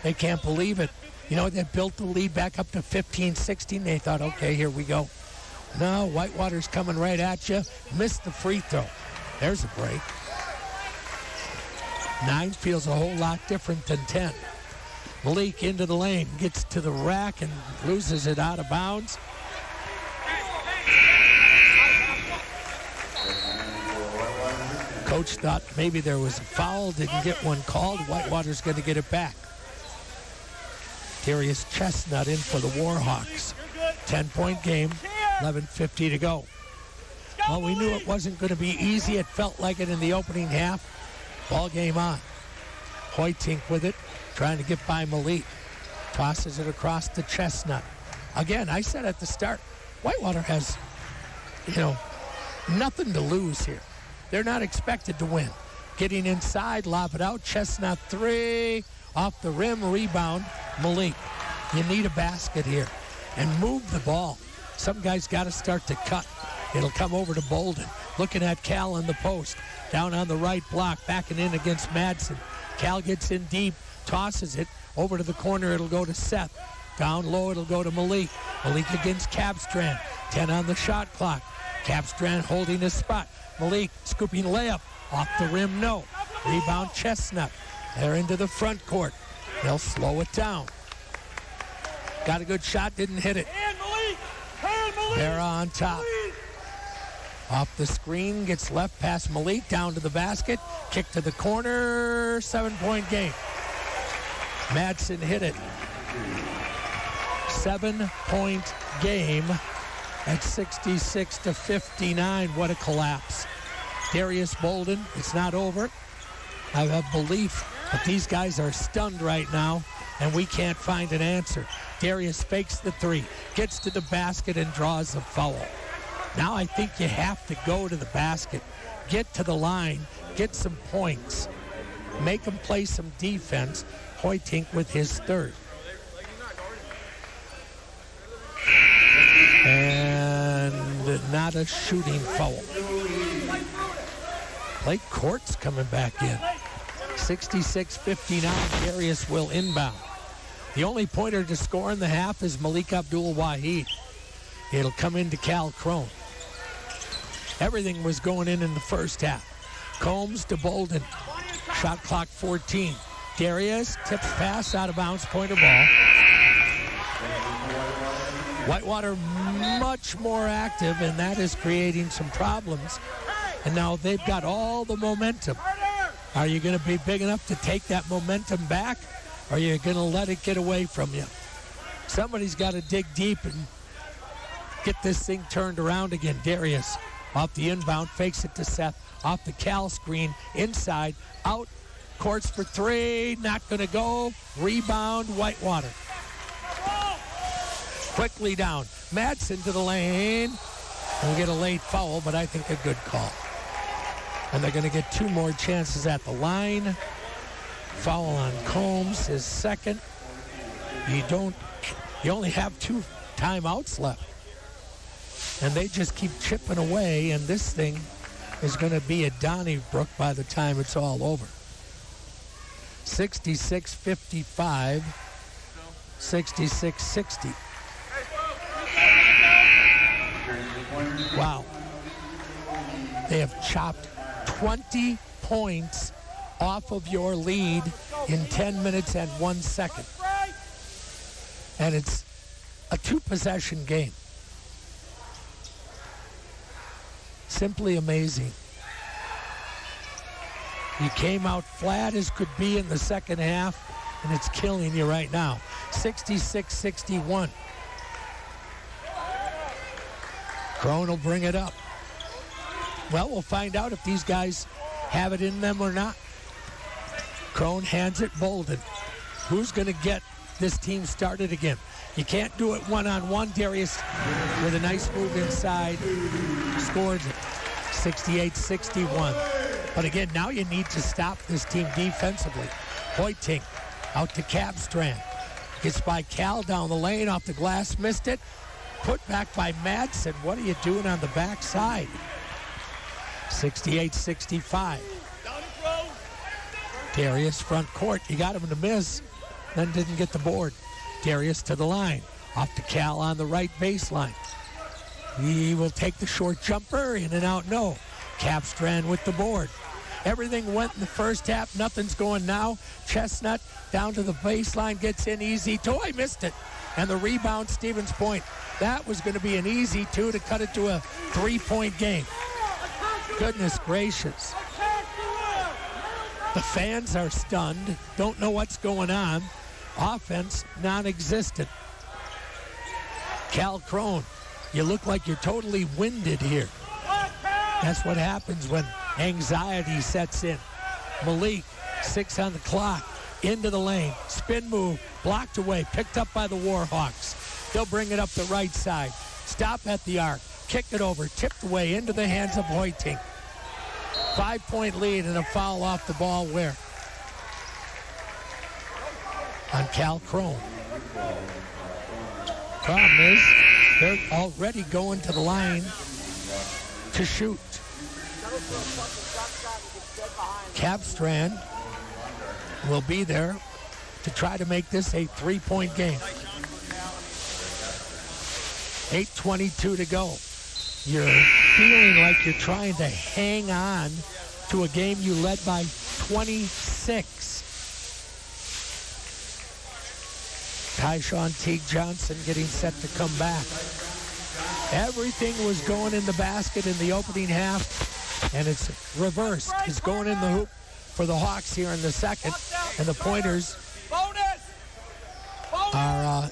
They can't believe it. You know, they built the lead back up to 15-16. They thought, okay, here we go. No, Whitewater's coming right at you. Missed the free throw. There's a break. 9 feels a whole lot different than 10. Malik into the lane, gets to the rack and loses it out of bounds. Coach thought maybe there was a foul, didn't get one called. Whitewater's going to get it back. Darius Chestnut in for the Warhawks. 10-point game, 11:50 to go. Well, we knew it wasn't going to be easy. It felt like it in the opening half. Ball game on. Hoytink with it, trying to get by Malik. Tosses it across to Chestnut. Again, I said at the start, Whitewater has, nothing to lose here. They're not expected to win. Getting inside, lob it out. Chestnut 3. Off the rim, rebound, Malik. You need a basket here. And move the ball. Some guys got to start to cut. It'll come over to Bolden. Looking at Cal in the post. Down on the right block, backing in against Madsen. Cal gets in deep, tosses it. Over to the corner, it'll go to Seth. Down low, it'll go to Malik. Malik against Capstrand. 10 on the shot clock. Capstrand holding his spot. Malik scooping layup. Off the rim, no. Rebound, Chestnut. They're into the front court. They'll slow it down. Got a good shot, didn't hit it. They're on top. Off the screen, gets left past Malik, down to the basket. Kick to the corner, 7-point game. Madsen hit it. 7-point game at 66-59. What a collapse. Darius Bolden, it's not over. I have belief, but these guys are stunned right now, and we can't find an answer. Darius fakes the 3, gets to the basket, and draws the foul. Now I think you have to go to the basket. get to the line, get some points, make them play some defense. Hoytink with his third. And not a shooting foul. Blake Court's coming back in. 66-59, Darius will inbound. The only pointer to score in the half is Malik Abdul-Wahid. It'll come into Cal Crone. Everything was going in the first half. Combs to Bolden. Shot clock 14. Darius tips pass out of bounds, pointer ball. Whitewater much more active, and that is creating some problems. And now they've got all the momentum. Are you going to be big enough to take that momentum back, or are you going to let it get away from you? Somebody's got to dig deep and get this thing turned around again. Darius off the inbound, fakes it to Seth. Off the Cal screen, inside, out, courts for three, not going to go. Rebound, Whitewater. Quickly down. Madsen to the lane. We'll get a late foul, but I think a good call. And they're going to get 2 more chances at the line. Foul on Combs, his second. You only have 2 timeouts left. And they just keep chipping away, and this thing is going to be at Donnybrook by the time it's all over. 66-55, 66-60. Wow. They have chopped 20 points off of your lead in 10 minutes and 1 second. And it's a 2-possession game. Simply amazing. You came out flat as could be in the second half, and it's killing you right now. 66-61. Crone will bring it up. Well, we'll find out if these guys have it in them or not. Crone hands it Bolden. Who's going to get this team started again? You can't do it one-on-one. Darius with a nice move inside scores it. 68-61. But again, now you need to stop this team defensively. Hoytink out to Capstrand. Gets by Cal down the lane, off the glass, missed it. Put back by Madsen. What are you doing on the backside? 68-65. Darius front court. You got him to miss, then didn't get the board. Darius to the line. Off to Cal on the right baseline. He will take the short jumper, in and out, no. Capstrand with the board. Everything went in the first half. Nothing's going now. Chestnut down to the baseline, gets in easy. Toy missed it. And the rebound, Stevens Point. That was going to be an easy 2 to cut it to a 3-point game. Goodness gracious. The fans are stunned. Don't know what's going on. Offense non-existent. Cal Crone, you look like you're totally winded here. That's what happens when anxiety sets in. Malik, 6 on the clock, into the lane, spin move, blocked away, picked up by the Warhawks. They'll bring it up the right side. Stop at the arc, kick it over, tipped away into the hands of Hoytink. 5-point lead and a foul off the ball where? On Cal Crone. Problem is, they're already going to the line to shoot. Capstrand will be there to try to make this a 3-point game. 8:22 to go. You're feeling like you're trying to hang on to a game you led by 26. Tyshawn Teague Johnson getting set to come back. Everything was going in the basket in the opening half, and it's reversed. It's going in the hoop for the Hawks here in the second, and the Pointers are,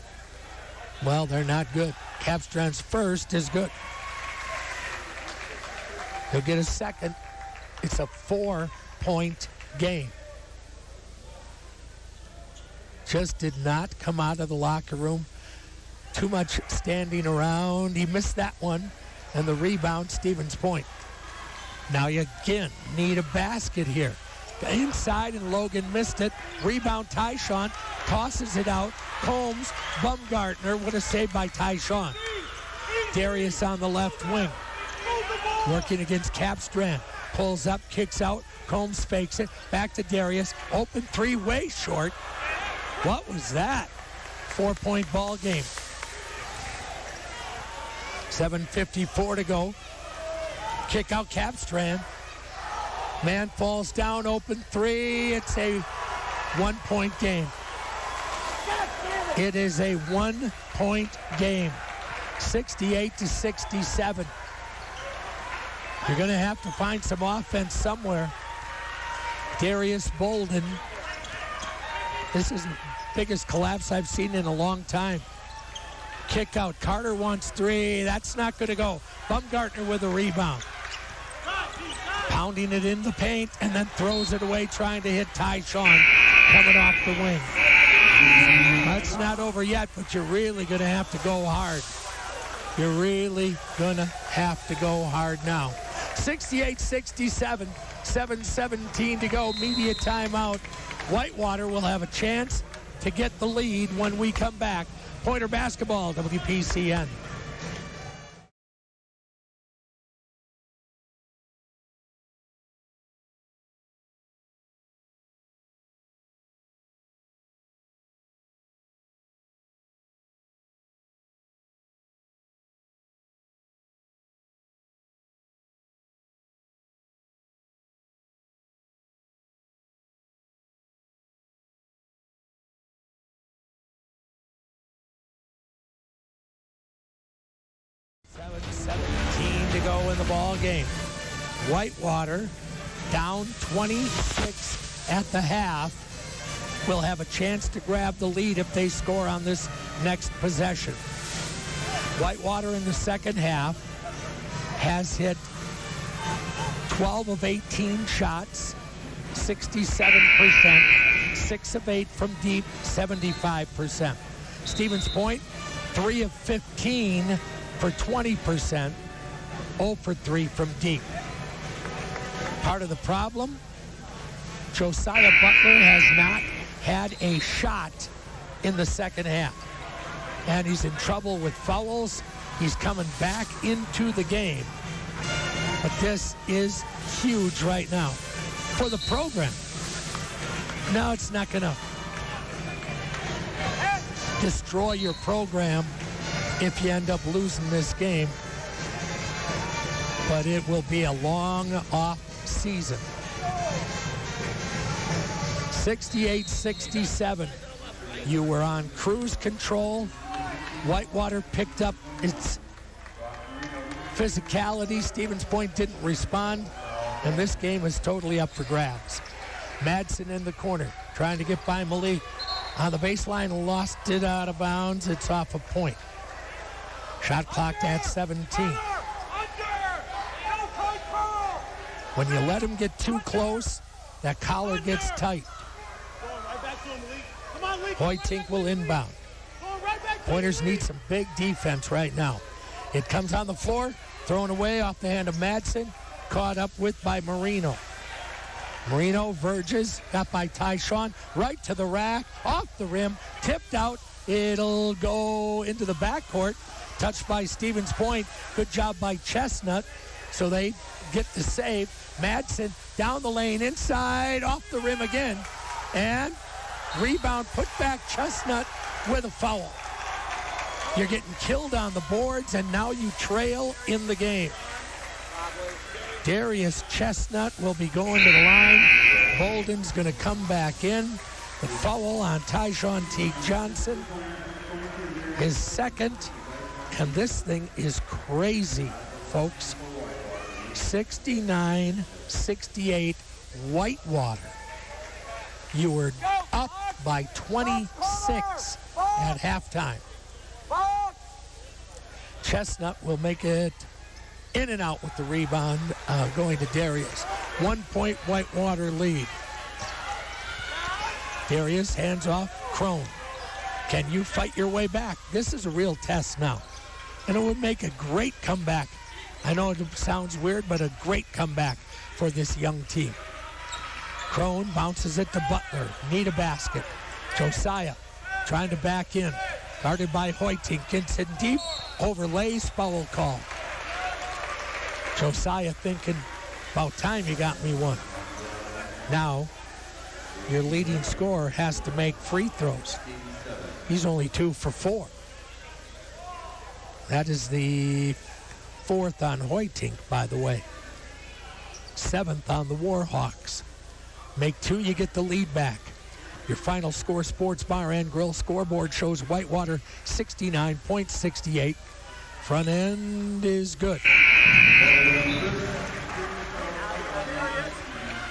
well, they're not good. Capstrand's first is good. He'll get a second. It's a 4-point game. Just did not come out of the locker room. Too much standing around. He missed that one. And the rebound, Stevens Point. Now you again need a basket here. Inside, and Logan missed it. Rebound, Tyshawn tosses it out. Combs, Bumgartner. What a save by Tyshawn. Darius on the left wing. Working against Capstrand. Pulls up, kicks out. Combs fakes it. Back to Darius. Open three, way short. What was that? 4-point ball game. 7:54 to go. Kick out Capstrand. Man falls down, open three. It's a 1-point game. It is a 1-point game. 68-67. You're going to have to find some offense somewhere. Darius Bolden. This is the biggest collapse I've seen in a long time. Kick out. Carter wants three. That's not going to go. Bumgartner with a rebound. Pounding it in the paint and then throws it away, trying to hit Tyshawn coming off the wing. That's not over yet, but you're really going to have to go hard. You're really going to have to go hard now. 68-67, 7:17 to go, media timeout. Whitewater will have a chance to get the lead when we come back. Pointer basketball, WPCN. To go in the ball game. Whitewater down 26 at the half. Will have a chance to grab the lead if they score on this next possession. Whitewater in the second half has hit 12 of 18 shots, 67%, 6 of 8 from deep, 75%. Stevens Point, 3 of 15 for 20%. 0 for 3 from deep. Part of the problem, Josiah Butler has not had a shot in the second half. And he's in trouble with fouls. He's coming back into the game. But this is huge right now for the program. Now it's not going to destroy your program if you end up losing this game. But it will be a long off season. 68-67. You were on cruise control. Whitewater picked up its physicality. Stevens Point didn't respond. And this game is totally up for grabs. Madsen in the corner, trying to get by Malik. On the baseline, lost it out of bounds. It's off a point. Shot clocked at 17. When you let him get too close, that collar gets tight. Hoytink will inbound. Pointers need some big defense right now. It comes on the floor, thrown away off the hand of Madsen, caught up with by Marino. Marino verges, got by Tyshawn, right to the rack, off the rim, tipped out. It'll go into the backcourt, touched by Stevens Point. Good job by Chestnut, so they get the save. Madsen down the lane, inside, off the rim again, and rebound, put back Chestnut with a foul. You're getting killed on the boards, and now you trail in the game. Darius Chestnut will be going to the line. Bolden's going to come back in. The foul on Tyshawn Teague Johnson. His second, and this thing is crazy, folks. 69-68 Whitewater. You were up by 26 at halftime. Chestnut will make it in and out with the rebound, going to Darius. 1 point Whitewater lead. Darius hands off Crone. Can you fight your way back? This is a real test now. And it would make a great comeback I know it sounds weird, but a great comeback for this young team. Crone bounces it to Butler. Need a basket. Josiah trying to back in. Guarded by Hoytink. Gets it deep. Overlays. Foul call. Josiah thinking, about time you got me one. Now, your leading scorer has to make free throws. He's only 2 for 4. That is the 4th on Hoytink, by the way. 7th on the Warhawks. Make 2, you get the lead back. Your final score, Sports Bar and Grill scoreboard shows Whitewater 69.68. Front end is good.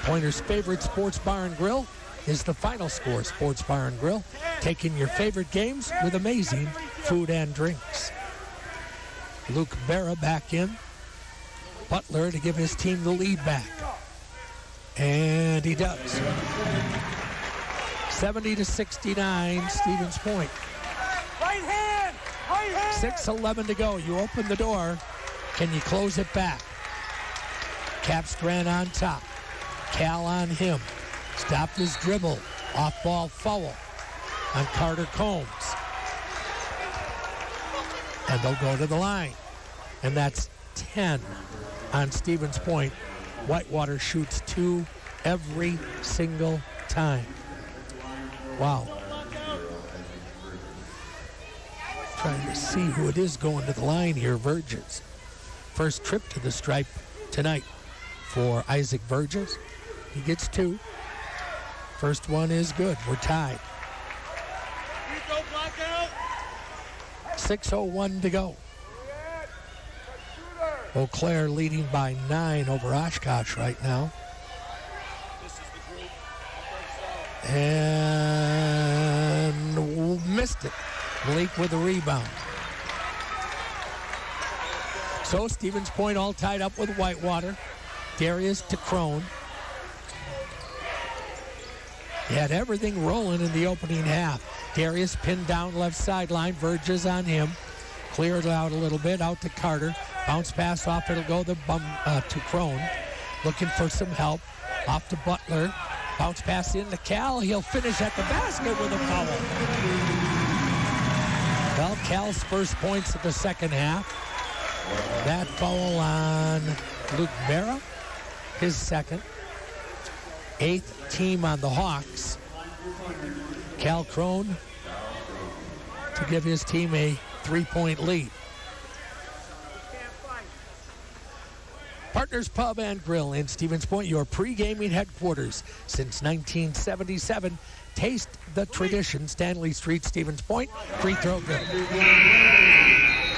Pointer's favorite Sports Bar and Grill is the final score, Sports Bar and Grill, taking your favorite games with amazing food and drinks. Luke Berra back in. Butler to give his team the lead back. And he does. 70-69, Stevens Point. Right hand! Right hand! 6:11 to go. You open the door. Can you close it back? Capstrand on top. Cal on him. Stopped his dribble. Off-ball foul on Carter Combs. And they'll go to the line. And that's 10 on Stevens Point. Whitewater shoots 2 every single time. Wow. Trying to see who it is going to the line here, Verges. First trip to the stripe tonight for Isaac Verges. He gets 2. First one is good. We're tied. 6:01 to go. Eau Claire leading by 9 over Oshkosh right now. And missed it. Malik with a rebound. So Stevens Point all tied up with Whitewater. Darius to Crone. He had everything rolling in the opening half. Darius pinned down left sideline. Verges on him. Cleared out a little bit. Out to Carter. Bounce pass off. It'll go to Crone. Looking for some help. Off to Butler. Bounce pass in to Cal. He'll finish at the basket with a foul. Well, Cal's first points of the second half. That foul on Luke Berra. His second. 8th team on the Hawks. Cal Crone to give his team a 3-point lead. Partners Pub and Grill in Stevens Point, your pre-gaming headquarters since 1977. Taste the tradition. Stanley Street, Stevens Point. Free throw good.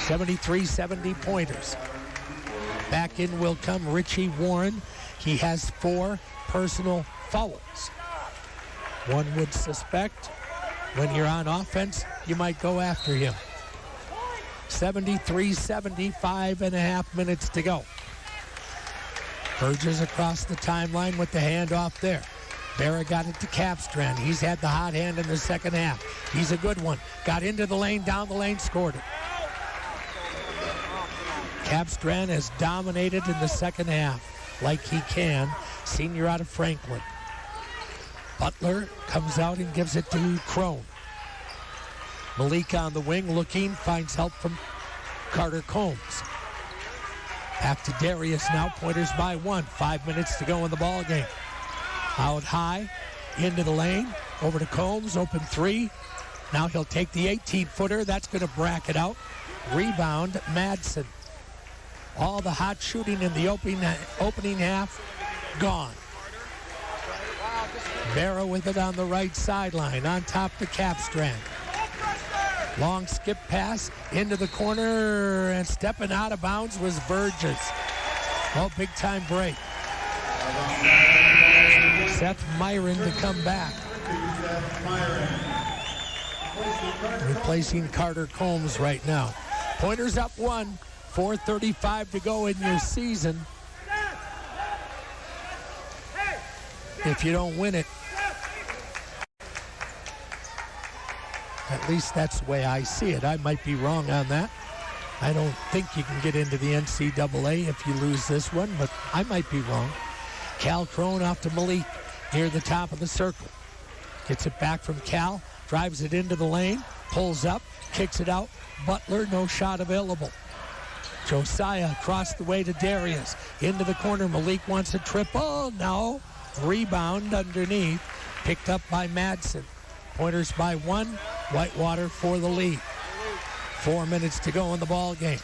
73-70 Pointers. Back in will come Richie Warren. He has 4 personal fouls. One would suspect when you're on offense, you might go after him. 73-70, 5.5 minutes to go. Verges across the timeline with the handoff there. Berra got it to Capstrand. He's had the hot hand in the second half. He's a good one. Got into the lane, down the lane, scored it. Capstrand has dominated in the second half like he can. Senior out of Franklin. Butler comes out and gives it to Crone. Malik on the wing looking, finds help from Carter Combs. Back to Darius now, Pointers by 1. 5 minutes to go in the ball game. Out high, into the lane, over to Combs, open 3. Now he'll take the 18-footer. That's going to bracket out. Rebound, Madsen. All the hot shooting in the opening half, gone. Berra with it on the right sideline, on top to Capstrand. Long skip pass into the corner, and stepping out of bounds was Verges. Oh, big time break. Seth Myron to come back. Replacing Carter Combs right now. Pointers up 1, 4:35 to go in your season. If you don't win it, at least that's the way I see it. I might be wrong on that. I don't think you can get into the NCAA if you lose this one, but I might be wrong. Cal Crone off to Malik near the top of the circle. Gets it back from Cal, drives it into the lane, pulls up, kicks it out. Butler, no shot available. Josiah across the way to Darius. Into the corner, Malik wants a triple. No. Rebound underneath. Picked up by Madsen. Pointers by 1. Whitewater for the lead. 4 minutes to go in the ball game.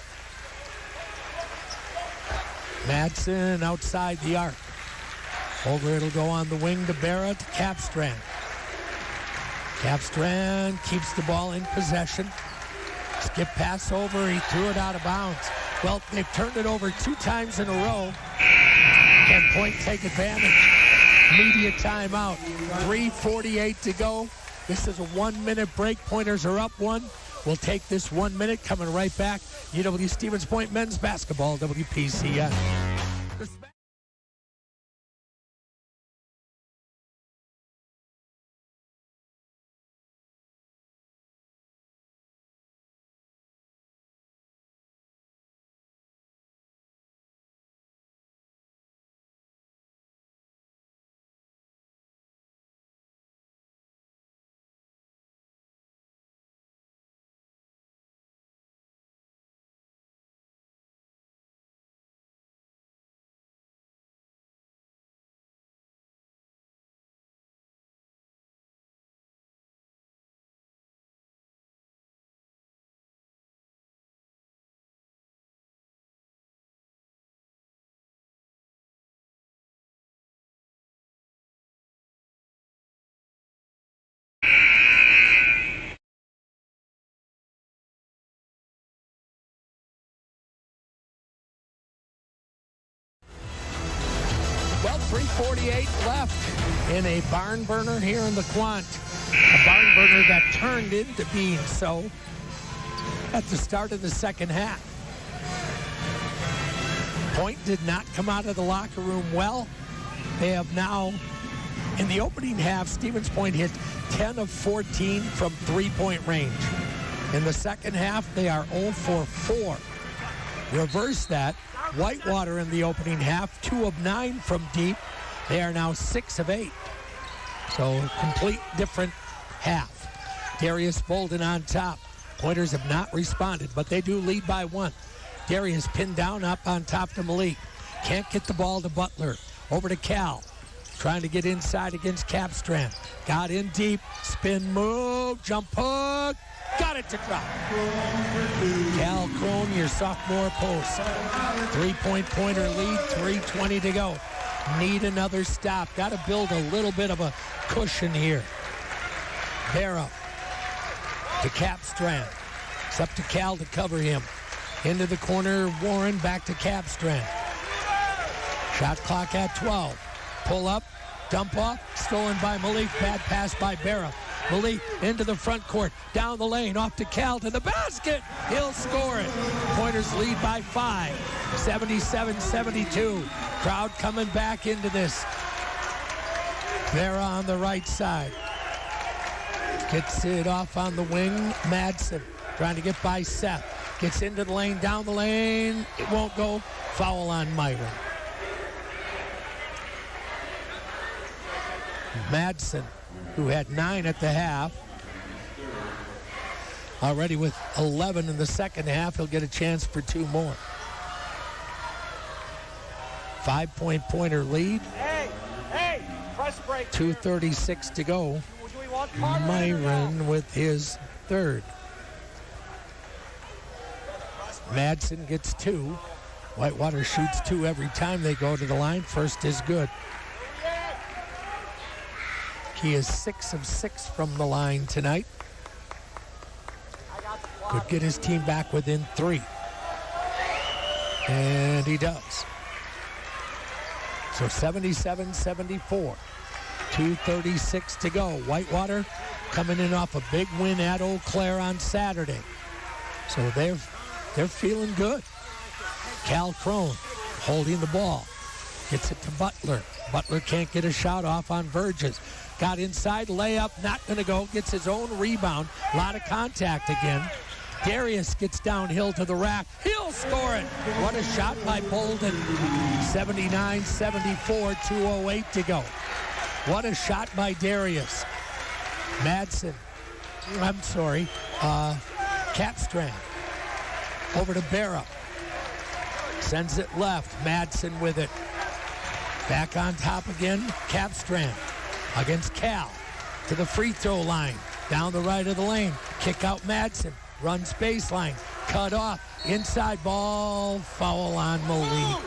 Madsen outside the arc. Over it'll go on the wing to Barrett, to Capstrand. Capstrand keeps the ball in possession. Skip pass over, he threw it out of bounds. Well, they've turned it over 2 times in a row. Can Point take advantage? Media timeout. 3:48 to go. This is a 1-minute break. Pointers are up 1. We'll take this 1 minute. Coming right back. UW Stevens Point men's basketball, WPCN. Well, 3:48 left in a barn burner here in the Quant. A barn burner that turned into being so at the start of the second half. Point did not come out of the locker room well. They have now, in the opening half, Stevens Point hit 10 of 14 from three-point range. In the second half, they are 0 for 4. Reverse that. Whitewater in the opening half, 2 of 9 from deep. They are now 6 of 8. So complete different half. Darius Bolden on top. Pointers have not responded, but they do lead by 1. Darius pinned down up on top to Malik. Can't get the ball to Butler. Over to Cal. Trying to get inside against Capstrand. Got in deep. Spin move. Jump hook. Got it to drop. Cal Crone, your sophomore post. 3-point pointer lead, 3:20 to go. Need another stop. Got to build a little bit of a cushion here. Barrow to Capstrand. It's up to Cal to cover him. Into the corner, Warren back to Capstrand. Shot clock at 12. Pull up, dump off, stolen by Malik. Bad pass by Barrow. Malik into the front court, down the lane, off to Cal, to the basket. He'll score it. Pointers lead by 5, 77-72. Crowd coming back into this. They're on the right side. Gets it off on the wing. Madsen trying to get by Seth. Gets into the lane, down the lane. It won't go. Foul on Myron. Madsen, who had 9 at the half. Already with 11 in the second half, he'll get a chance for 2 more. 5-point pointer lead. Hey, press break. 2:36 to go. Myron with his 3rd. Madsen gets 2. Whitewater shoots 2 every time they go to the line. First is good. He is 6 of 6 from the line tonight. Could get his team back within 3. And he does. So 77-74. 2:36 to go. Whitewater coming in off a big win at Eau Claire on Saturday. So they're feeling good. Cal Crone holding the ball. Gets it to Butler. Butler can't get a shot off on Verges. Got inside, layup, not going to go. Gets his own rebound. A lot of contact again. Darius gets downhill to the rack. He'll score it. What a shot by Bolden. 79-74, 2:08 to go. What a shot by Darius. Capstrand. Over to Barra. Sends it left. Madsen with it. Back on top again. Capstrand against Cal. To the free throw line. Down the right of the lane. Kick out Madsen. Runs baseline. Cut off. Inside ball. Foul on Malik.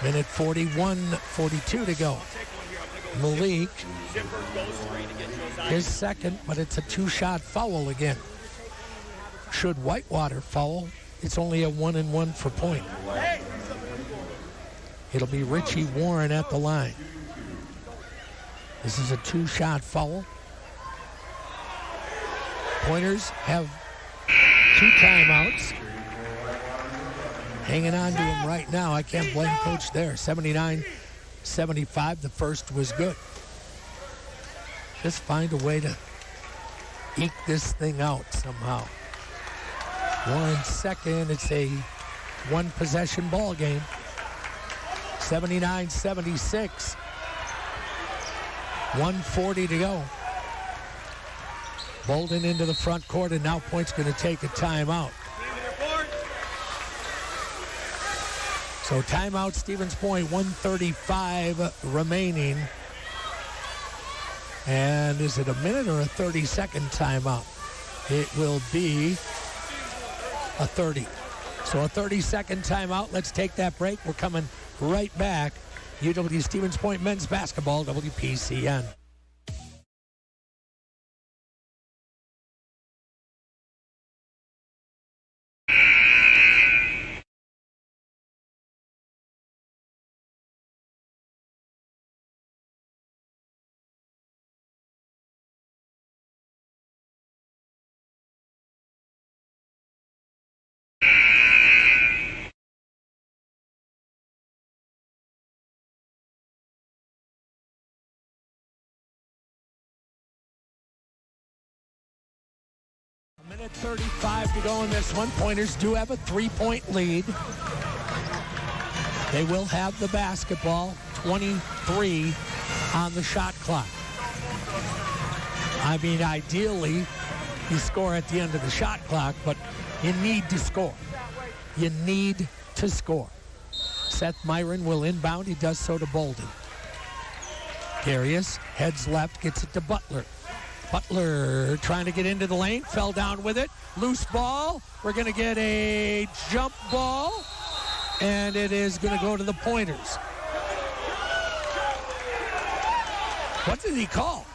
Minute 41-42 to go. Malik. His second, but it's a two-shot foul again. Should Whitewater foul, it's only a 1-and-1 for point. It'll be Richie Warren at the line. This is a two-shot foul. Pointers have 2 timeouts. Hanging on to him right now. I can't blame Coach there. 79-75. The first was good. Just find a way to eke this thing out somehow. Warren's second. It's a one-possession ball game. 79-76. 1:40 to go. Bolden into the front court, and now Point's going to take a timeout. So timeout, Stevens Point, 1:35 remaining. And is it a minute or a 30-second timeout? It will be a 30. So a 30-second timeout. Let's take that break. We're coming right back. UW Stevens Point men's basketball, WPCN. Minute 35 to go in this one. Pointers do have a 3-point lead. They will have the basketball. 23 on the shot clock. I mean, ideally, you score at the end of the shot clock, but you need to score. You need to score. Seth Myron will inbound. He does so to Bolden. Darius heads left, gets it to Butler. Butler trying to get into the lane, fell down with it. Loose ball. We're going to get a jump ball, and it is going to go to the Pointers. What did he call?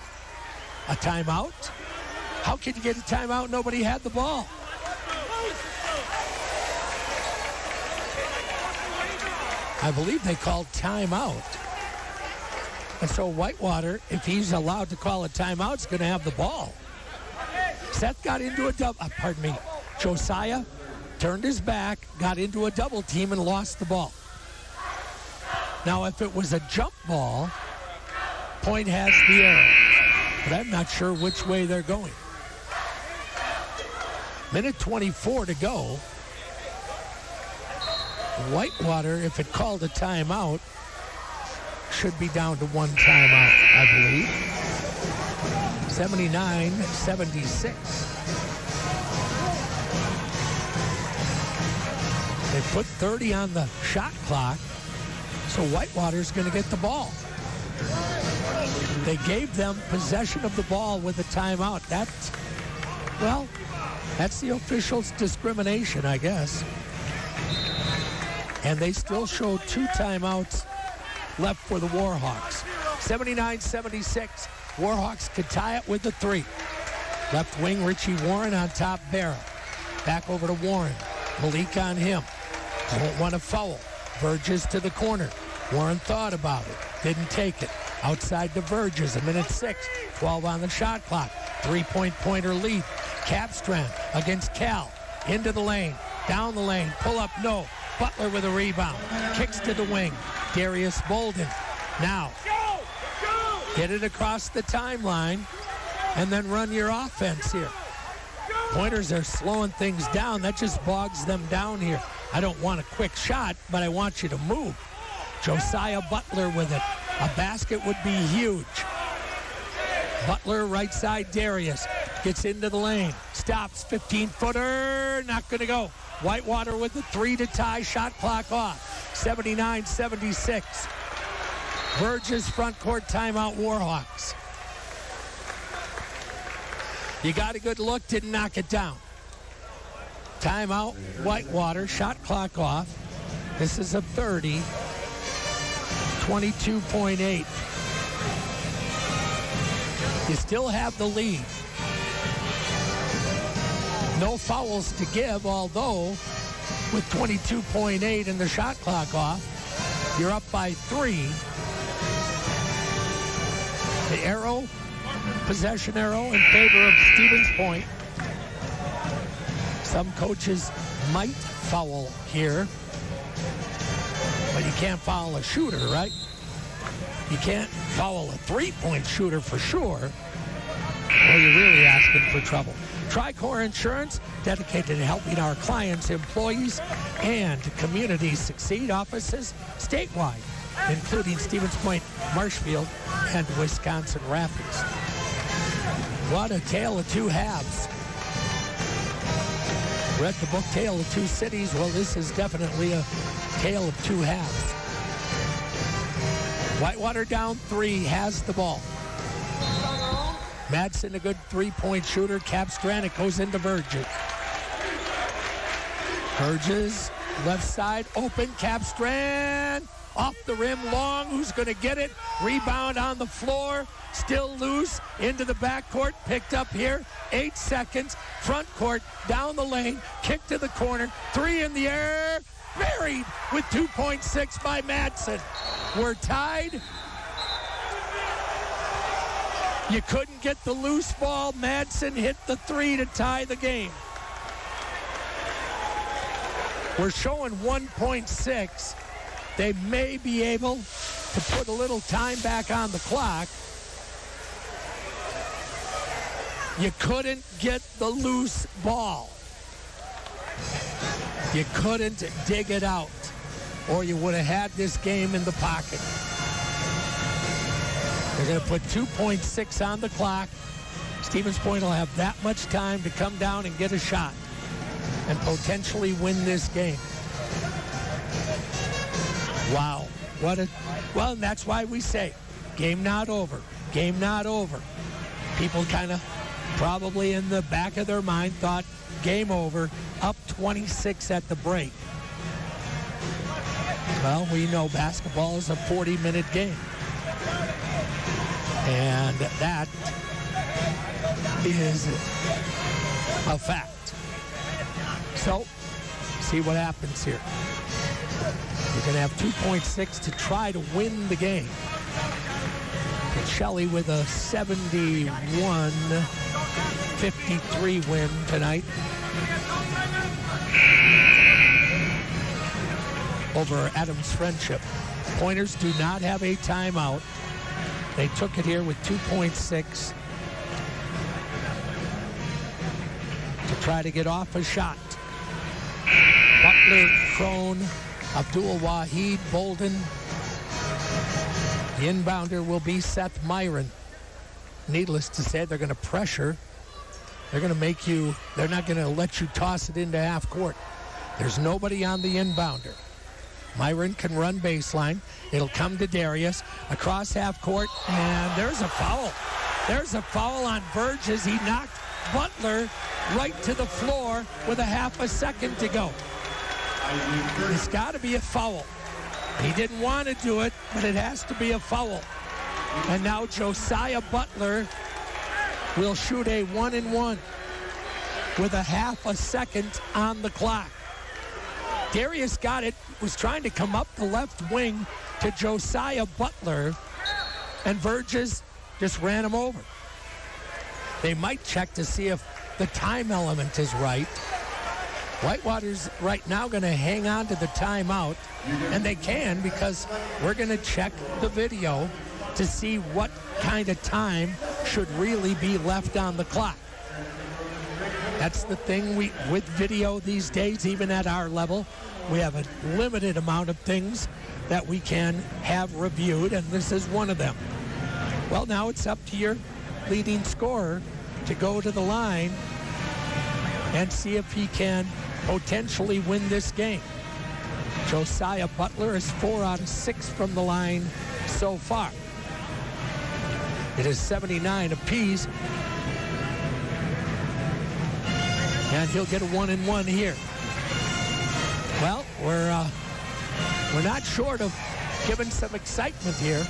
A timeout? How can you get a timeout? Nobody had the ball. I believe they called timeout. And so Whitewater, if he's allowed to call a timeout, is going to have the ball. Seth got into a Josiah turned his back, got into a double team, and lost the ball. Now, if it was a jump ball, Point has the arrow. But I'm not sure which way they're going. Minute 24 to go. Whitewater, if it called a timeout, should be down to one timeout, I believe. 79-76. They put 30 on the shot clock, so Whitewater's going to get the ball. They gave them possession of the ball with a timeout. That's the officials' discrimination, I guess. And they still showed 2 timeouts left for the Warhawks. 79-76. Warhawks could tie it with the 3. Left wing, Richie Warren on top, Barra. Back over to Warren. Malik on him. Won't want to foul. Verges to the corner. Warren thought about it. Didn't take it. Outside to Verges. A minute 6. 12 on the shot clock. 3-point Pointer lead. Capstrand against Cal. Into the lane. Down the lane. Pull up, no. Butler with a rebound. Kicks to the wing. Darius Bolden. Now, get it across the timeline and then run your offense here. Pointers are slowing things down. That just bogs them down here. I don't want a quick shot, but I want you to move. Josiah Butler with it. A basket would be huge. Butler, right side, Darius. Gets into the lane. Stops, 15-footer. Not going to go. Whitewater with the 3 to tie. Shot clock off. 79-76. Burgess front court timeout, Warhawks. You got a good look, didn't knock it down. Timeout, Whitewater. Shot clock off. This is a 30. 22.8. You still have the lead. No fouls to give, although with 22.8 and the shot clock off, you're up by 3. The arrow, possession arrow in favor of Stevens Point. Some coaches might foul here, but you can't foul a shooter, right? You can't foul a three-point shooter for sure, or you're really asking for trouble. Tricor Insurance, dedicated to helping our clients, employees, and communities succeed. Offices statewide, including Stevens Point, Marshfield, and Wisconsin Rapids. What a tale of two halves. Read the book Tale of Two Cities. Well, this is definitely a tale of two halves. Whitewater down 3, has the ball. Madsen, a good three-point shooter. Capstrand, it goes into Burgess. Burgess, left side, open. Capstrand, off the rim, long. Who's going to get it? Rebound on the floor. Still loose, into the backcourt, picked up here, 8 seconds, front court, down the lane, kick to the corner, 3 in the air, buried with 2.6 by Madsen. We're tied. You couldn't get the loose ball. Madsen hit the 3 to tie the game. We're showing 1.6. They may be able to put a little time back on the clock. You couldn't get the loose ball. You couldn't dig it out, or you would have had this game in the pocket. They're going to put 2.6 on the clock. Stevens Point will have that much time to come down and get a shot and potentially win this game. Wow. Well, and that's why we say, game not over. Game not over. People kind of probably in the back of their mind thought, game over, up 26 at the break. Well, we know basketball is a 40-minute game. And that is a fact. So, see what happens here. You're going to have 2.6 to try to win the game. And Shelley with a 71-53 win tonight over Adams Friendship. Pointers do not have a timeout. They took it here with 2.6 to try to get off a shot. Butler, Crone, Abdul Wahid, Bolden. The inbounder will be Seth Myron. Needless to say, they're going to pressure. They're going to make you, they're not going to let you toss it into half court. There's nobody on the inbounder. Myron can run baseline. It'll come to Darius across half court, and there's a foul. There's a foul on Burgess. He knocked Butler right to the floor with a half a second to go. It's got to be a foul. He didn't want to do it, but it has to be a foul. And now Josiah Butler will shoot a 1-and-1 with a half a second on the clock. Darius got it, was trying to come up the left wing to Josiah Butler, and Burgess just ran him over. They might check to see if the time element is right. Whitewater's right now going to hang on to the timeout, and they can, because we're going to check the video to see what kind of time should really be left on the clock. That's the thing with video these days, even at our level, we have a limited amount of things that we can have reviewed, and this is one of them. Well, now it's up to your leading scorer to go to the line and see if he can potentially win this game. Josiah Butler is 4 out of 6 from the line so far. It is 79 apiece. And he'll get a 1-and-1 here. Well, we're not short of giving some excitement here.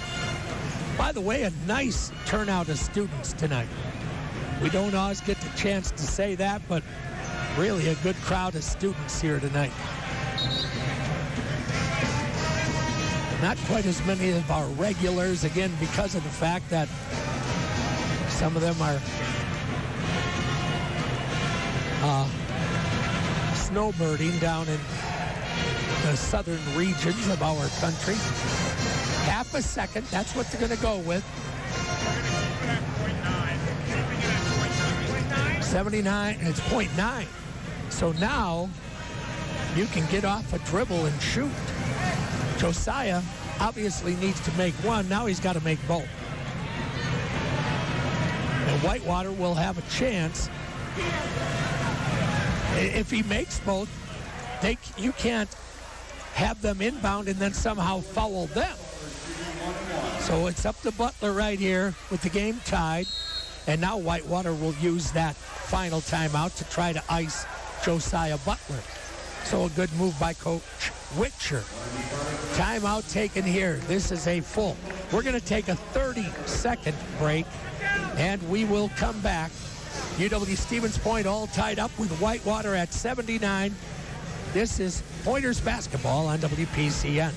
By the way, a nice turnout of students tonight. We don't always get the chance to say that, but really a good crowd of students here tonight. Not quite as many of our regulars, again, because of the fact that some of them are snowbirding down in the southern regions of our country. Half a second, that's what they're going to go with. 79, and it's .9. So now you can get off a dribble and shoot. Josiah obviously needs to make one. Now he's got to make both. And Whitewater will have a chance. If he makes both, you can't have them inbound and then somehow foul them. So it's up to Butler right here with the game tied. And now Whitewater will use that final timeout to try to ice Josiah Butler. So a good move by Coach Witcher. Timeout taken here. This is a full. We're going to take a 30-second break, and we will come back. UW-Stevens Point all tied up with Whitewater at 79. This is Pointers basketball on WPCN.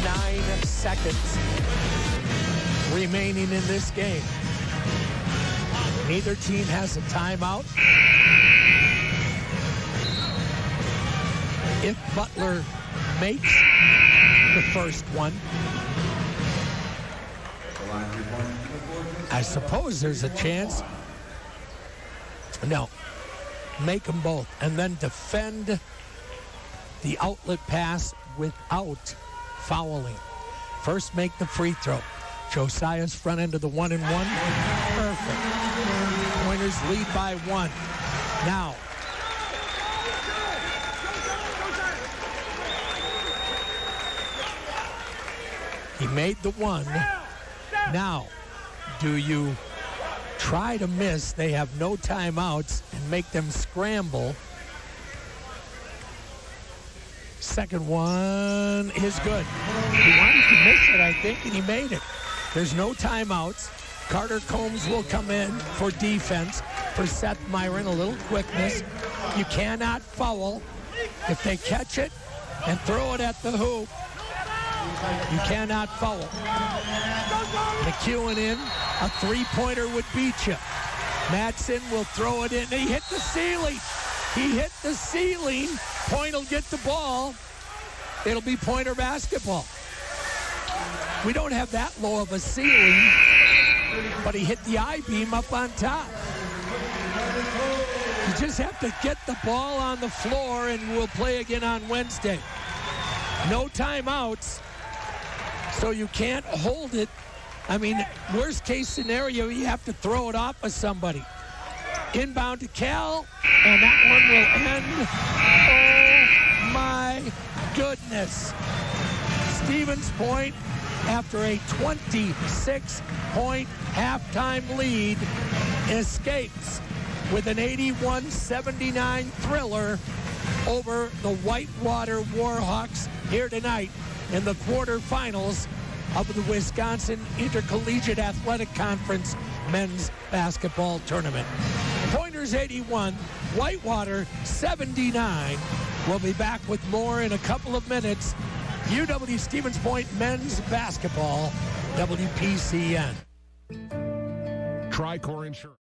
.9 seconds remaining in this game. Neither team has a timeout. If Butler makes the first one, I suppose there's a chance. No, make them both and then defend the outlet pass without fouling. First, make the free throw. Josiah's front end of the 1-and-1. Perfect. Pointers lead by 1. Now, he made the 1. Now, do you try to miss? They have no timeouts and make them scramble. Second one is good. He wanted to miss it, I think, and he made it. There's no timeouts. Carter Combs will come in for defense for Seth Myron, a little quickness. You cannot foul. If they catch it and throw it at the hoop, you cannot foul. McEwen in. A three-pointer would beat you. Madsen will throw it in. He hit the ceiling. He hit the ceiling. Point will get the ball. It'll be Pointer basketball. We don't have that low of a ceiling, but he hit the I-beam up on top. You just have to get the ball on the floor, and we'll play again on Wednesday. No timeouts, so you can't hold it. I mean, worst case scenario, you have to throw it off of somebody. Inbound to Cal, and that one will end. Oh, my goodness. Stevens Point, after a 26-point halftime lead, escapes with an 81-79 thriller over the Whitewater Warhawks here tonight in the quarterfinals of the Wisconsin Intercollegiate Athletic Conference Men's Basketball Tournament. Pointers 81, Whitewater 79. We'll be back with more in a couple of minutes. UW Stevens Point Men's Basketball, WPCN. Tricor Insurance.